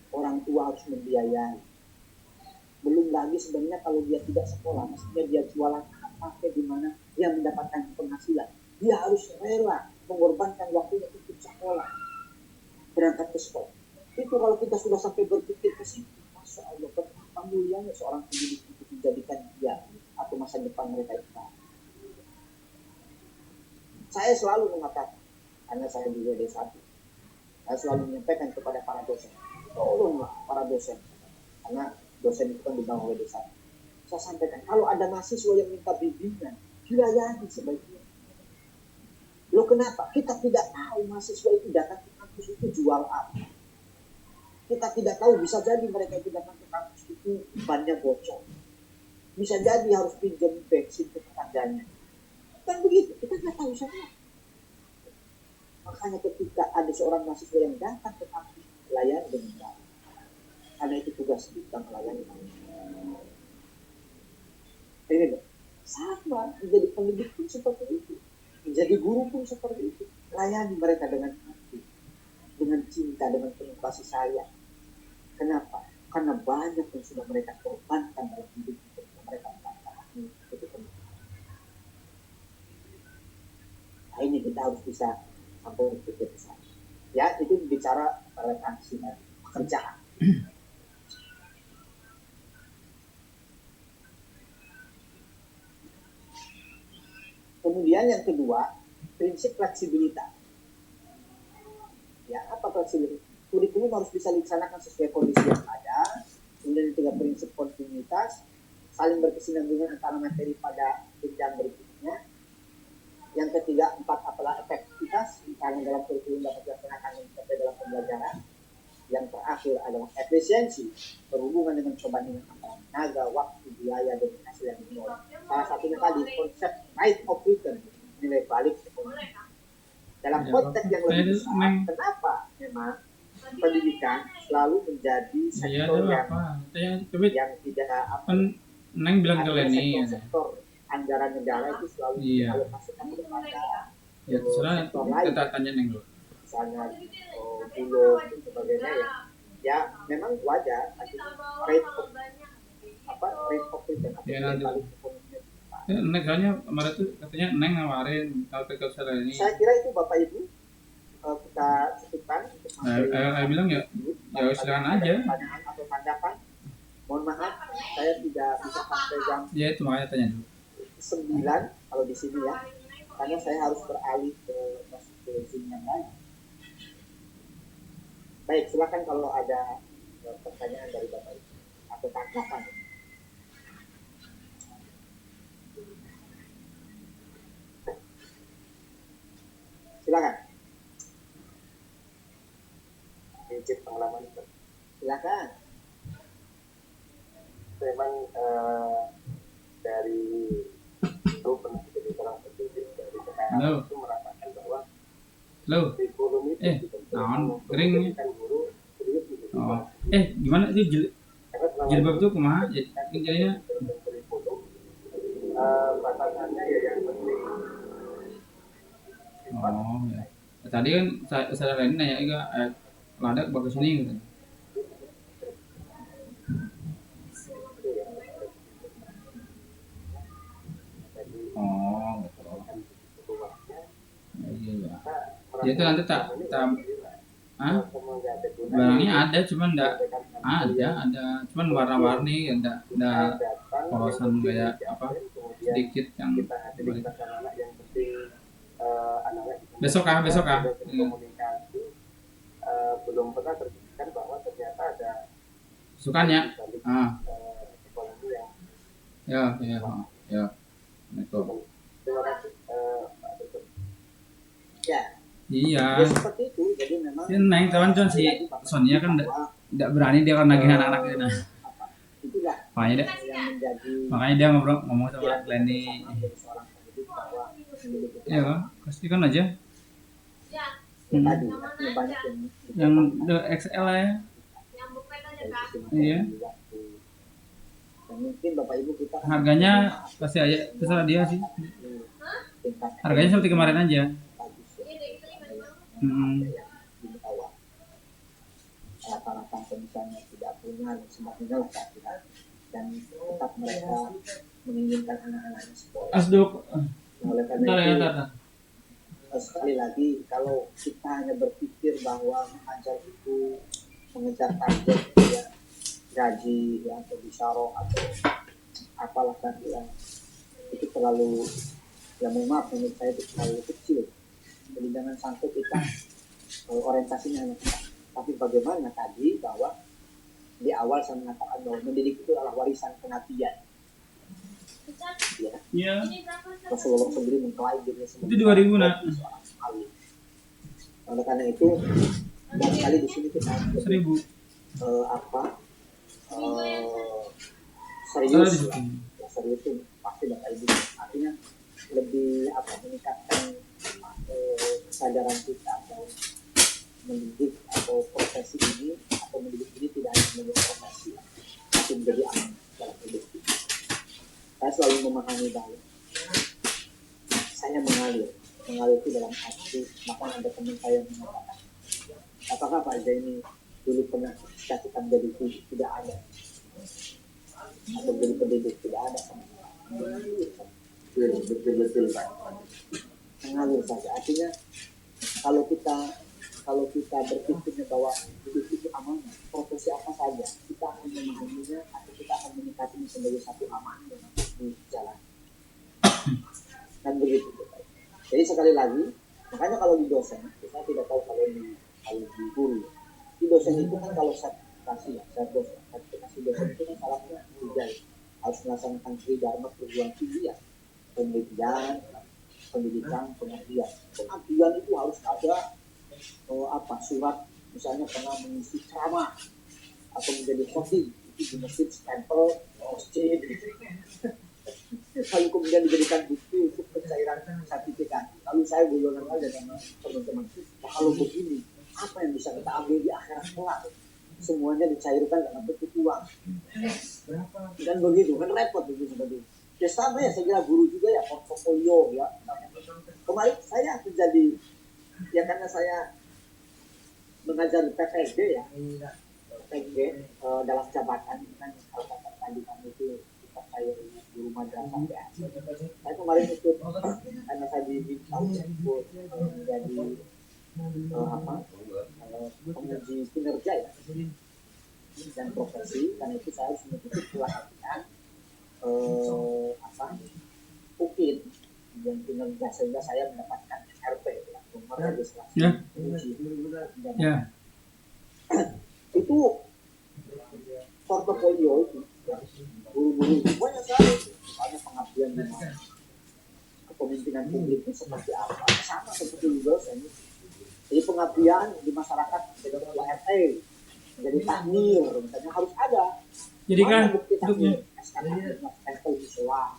Orang tua harus membiayai. Belum lagi sebenarnya kalau dia tidak sekolah, maksudnya dia jualan apa kayak gimana, dia mendapatkan penghasilan. Dia harus rela mengorbankan waktunya untuk sekolah, berangkat ke sekolah. Itu kalau kita sudah sampai berpikir ke situ, Masya Allah, betapa mulianya seorang pendidik itu menjadikan dia atau masa depan mereka itu. Saya selalu mengatakan, karena saya juga D1, saya selalu menyampaikan kepada para dosen, tolonglah para dosen, karena dosen itu kan di bawah D1. Saya sampaikan, kalau ada mahasiswa yang minta bimbingan, dilayani sebaiknya. Loh kenapa? Kita tidak tahu mahasiswa itu datang ke kampus itu jual apa. Kita tidak tahu, bisa jadi mereka itu datang ke kampus itu bannya bocor. Bisa jadi harus pinjam bensin ke tetangganya. Kan begitu, kita nggak tahu semua. Makanya ketika ada seorang mahasiswa yang datang ke kampus, layani dengan baik. Karena itu tugas kita melayani manusia. Ini loh, sama menjadi pendidik pun seperti itu. Menjadi guru pun seperti itu. Layani mereka dengan hati, dengan cinta, dengan penuh kasih sayang. Kenapa? Karena banyak yang sudah mereka korbankan dalam hidup mereka mengatakan itu penting. Nah ini kita harus bisa sampai berpikir ke sana. Ya itu bicara relevansi pekerjaan. Kemudian yang kedua, prinsip fleksibilitas. Ya, apa fleksibilitas? Kurikulum harus bisa dilaksanakan sesuai kondisi yang ada. Kemudian yang ketiga, prinsip kontinuitas, saling berkesinambungan antara materi pada jenjang berikutnya. Yang ketiga, 4 adalah efektivitas, karena dalam kurikulum dapat dilaksanakan sampai dalam pembelajaran. Yang terakhir adalah efisiensi, berhubungan dengan perbandingan antara tenaga, waktu, biaya, dan hasil yang diperoleh. Salah satunya tadi konsep right of return, nilai balik ekonomi. Dalam konteks yang lebih besar, kenapa memang pendidikan selalu menjadi sektor yang tidak apa? Neng bilang ke Leni ya. Sektor anggaran negara itu selalu dialokasikan kepada ya terserah, sektor lain. kita tanya Neng dulu. Misalnya bulog dan sebagainya ya memang wajar rate of return ya nanti Neng soalnya kemarin tuh katanya Neng nawarin kalau ke ini. Saya kira itu Bapak Ibu kita cukupkan. Saya bilang ya silakan aja. Pertanyaan atau tanggapan. Mohon maaf saya tidak bisa sampai jam. Ya itu makanya tanya dulu. 9 kalau di sini ya, karena saya harus beralih ke masuk ke Zoom yang lain. Baik, silakan kalau ada pertanyaan dari Bapak Ibu atau tanggapan. Silakan. Prinsip pengalaman. Silakan. Memang dari itu pernah jadi seorang pendidik dari sekarang itu merasakan bahwa kurikulum itu kering guru serius gitu. Gimana sih jilbab tuh kumaha jadinya kurikulum batasannya ya yang penting ya. Tadi kan saya lain nanya juga ladak bagus ini gitu. Iya. Ya itu nanti barangnya ada cuman cuman warna-warni enggak polosan kayak apa sedikit yang besok komunikasi belum pernah terpikirkan bahwa ternyata ada Sukanya. Ah, ekonomi yang ya. Itu. terima kasih Pak Dr. Ya, Iya. ya seperti itu. Jadi memang Si Neng teman John si Sonia kan tidak berani dia kan nagih anak-anaknya nah. itulah Makanya dia, yang menjadi makanya dia ngomong sama Glenny. menjadi seorang pendidik bahwa pendidik itu Iya kan? Pastikan aja. ya Hmm. tadi artinya banyak Yang the XL ya. Iya. Dan mungkin Bapak Ibu kita kan Harganya pasti aja terserah dia sih. tingkat Harganya seperti kemarin aja. bagus ya. Hmm. Di bawah rata-rata misalnya tidak punya dan sebagainya lah kira-kira. Dan tetap mereka menginginkan anak-anaknya sekolah. Asduk. Oleh karena Bentar ya, itu bentar. sekali lagi kalau kita hanya berpikir bahwa mengajar itu mengejar target ya, gaji ya, atau bisyaro atau apalah tadi ya, itu terlalu ya mohon maaf menurut saya itu terlalu kecil. Jadi jangan sampai kita orientasinya hanya kita. Tapi bagaimana tadi bahwa di awal saya mengatakan bahwa mendidik itu adalah warisan kenabian. Ya, Iya. Rasulullah sendiri mengklaim dirinya Itu 2000 nak. seorang alim. Oleh karena itu, barangkali di sini kita 1000. apa Salah di serius situ. ya, serius itu pasti Bapak Ibu artinya lebih meningkatkan kesadaran kita atau mendidik atau profesi ini atau mendidik ini tidak hanya sebagai profesi tapi menjadi amanah dalam hidup kita. Saya selalu memahami bahwa saya mengalir itu dalam arti bahkan ada teman saya yang mengatakan apakah Pak Zaini dulu pernah cita-cita menjadi guru? Tidak ada. Atau menjadi pendidik? Tidak ada. Betul Pak. Mengalir saja. Artinya kalau kita berpikirnya bahwa hidup itu amanah, profesi apa saja kita akan memahaminya atau kita akan menikmatinya sebagai satu amanah yang harus dijalani. Dan begitu. Jadi sekali lagi, makanya kalau di dosen, saya tidak tahu kalau di guru. Di dosen itu kan kalau sertifikasi dosen itu kan salahnya 3 harus melaksanakan tridharma perguruan tinggi ya, penelitian, pendidikan, pengabdian. Pengabdian itu harus ada surat misalnya pernah mengisi ceramah atau menjadi khotib itu di masjid stempel masjid lalu kemudian dijadikan bukti untuk pencairan sertifikat. Lalu saya guyonan aja sama teman-teman, nah, kalau begini apa yang bisa kita ambil di akhirat kelak? Semuanya dicairkan dalam bentuk uang. Dan begitu kan repot begitu seperti itu. Ya sama ya saya kira guru juga ya portofolio ya. Kemarin saya terjadi ya karena saya mengajar PPG ya. PPG dalam jabatan kan kalau kata tadi kami itu kita saya guru madrasah ya. Saya kemarin ikut karena saya diminta untuk menjadi penguji kinerja ya dan profesi, karena itu saya harus mengikuti pelatihan UKIN dan kinerja sehingga saya mendapatkan RP ya, nomor registrasi penguji dan itu portofolio itu ya, guru-guru itu banyak sekali misalnya pengabdian di mana kepemimpinan publik itu seperti apa sama seperti dosen. Jadi pengabdian di masyarakat dengan RT jadi takmir misalnya harus ada. Jadi kan bukti takmir bentuknya stempel di sewa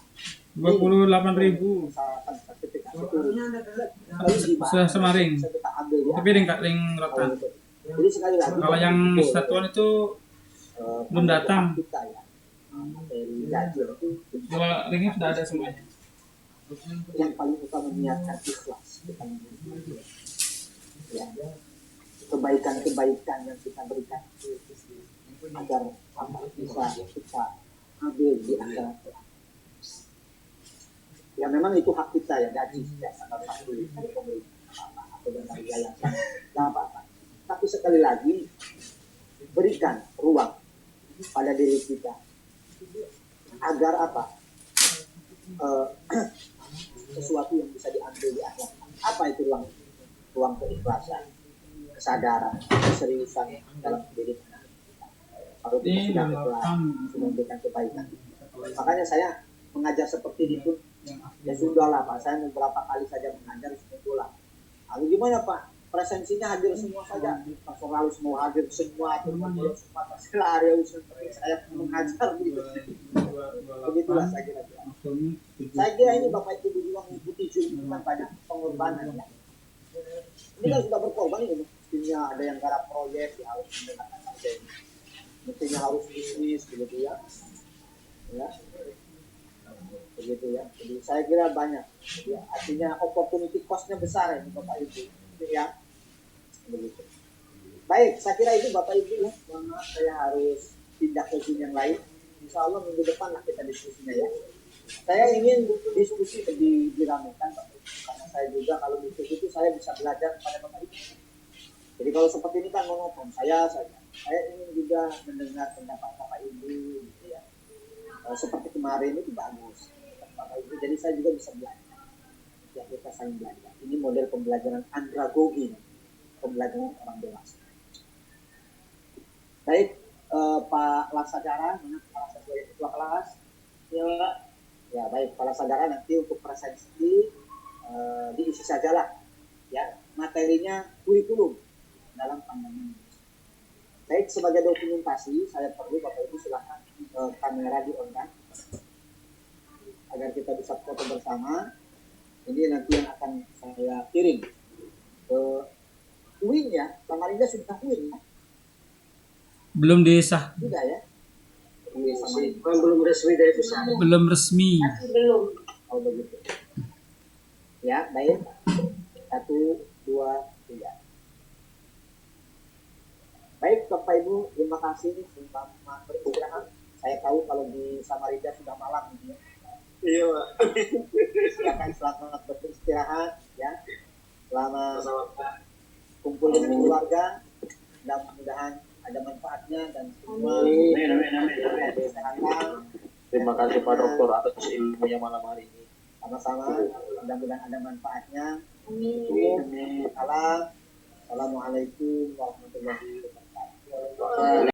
28.000 misalkan sertifikat itu sudah semaring. kita ambil ya. Tapi ring rotan. Jadi sekali lagi Kalau yang satuan itu belum datang. kita ya materi gaji itu Dua ringnya sudah ada semuanya. yang paling utama niatkan ikhlas kita ya kebaikan yang kita berikan agar bisa kita ambil di akhirat. Ya memang itu hak kita ya gaji ya salah satu dari pemerintah atau dari yayasan nggak apa-apa. Tapi sekali lagi berikan ruang pada diri kita agar sesuatu yang bisa diambil di akhirat. Apa itu ruang keikhlasan, kesadaran, keseriusan dalam pendidikan. kalau kita Ini sudah ikhlas, 8 sudah memberikan kebaikan. Makanya saya mengajar seperti itu. yang asli. Ya sudah lah Pak, saya beberapa kali saja mengajar seperti lah. Lalu gimana Pak? Presensinya hadir semua saja, personal semua hadir semua, teman semua terserah area usul saya mengajar gitu. Begitulah saya kira. Saya kira ini Bapak Ibu juga mengikuti jurusan banyak pengorbanan ya. Ini kan sudah berkorban ini, mestinya ada yang garap proyek ya harus menggunakan saja ini. Mestinya harus bisnis begitu ya. Ya. Begitu ya. Jadi saya kira banyak. Ya, artinya opportunity cost-nya besar ini Bapak Ibu. Ya. Begitu. Baik, saya kira itu Bapak Ibu ya. Mohon maaf saya harus pindah ke sini yang lain. Insya Allah minggu depan lah kita diskusinya ya. Saya ingin diskusi lebih diramekan Bapak Ibu. Karena saya juga kalau diskusi itu saya bisa belajar kepada Bapak Ibu. Jadi kalau seperti ini kan monoton saya saja. Saya ingin juga mendengar pendapat Bapak Ibu gitu ya. Seperti kemarin itu bagus Bapak Ibu, jadi saya juga bisa belajar ya, kita saling belajar. Ini model pembelajaran andragogi, pembelajaran orang dewasa. Baik, Pak Laksagara, mana Pak Laksagara ketua kelas? Ya baik, Pak Laksagara nanti untuk presensi diisi sajalah ya, materinya kurikulum dalam pandangan. Baik, sebagai dokumentasi saya perlu Bapak Ibu silakan kamera di on agar kita bisa foto bersama. Ini nanti yang akan saya kirim ke UIN ya. Samarinda sudah UIN ya? Belum disah, Sudah ya? UIN Samarinda. Belum resmi dari pusat. belum resmi. Belum. Oh begitu. Ya, baik. 1, 2, 3. Baik, Bapak Ibu, terima kasih selamat beristirahat. Saya tahu kalau di Samarinda sudah malam gitu ya. Iya, Pak. Silakan selamat beristirahat ya. Selamat kumpul dengan keluarga. Mudah-mudahan ada manfaatnya dan semua kesehatan. Terima kasih Pak Dokter atas ilmunya malam hari ini. Sama-sama. Mudah-mudahan ada manfaatnya. Amin. Assalamualaikum warahmatullahi wabarakatuh.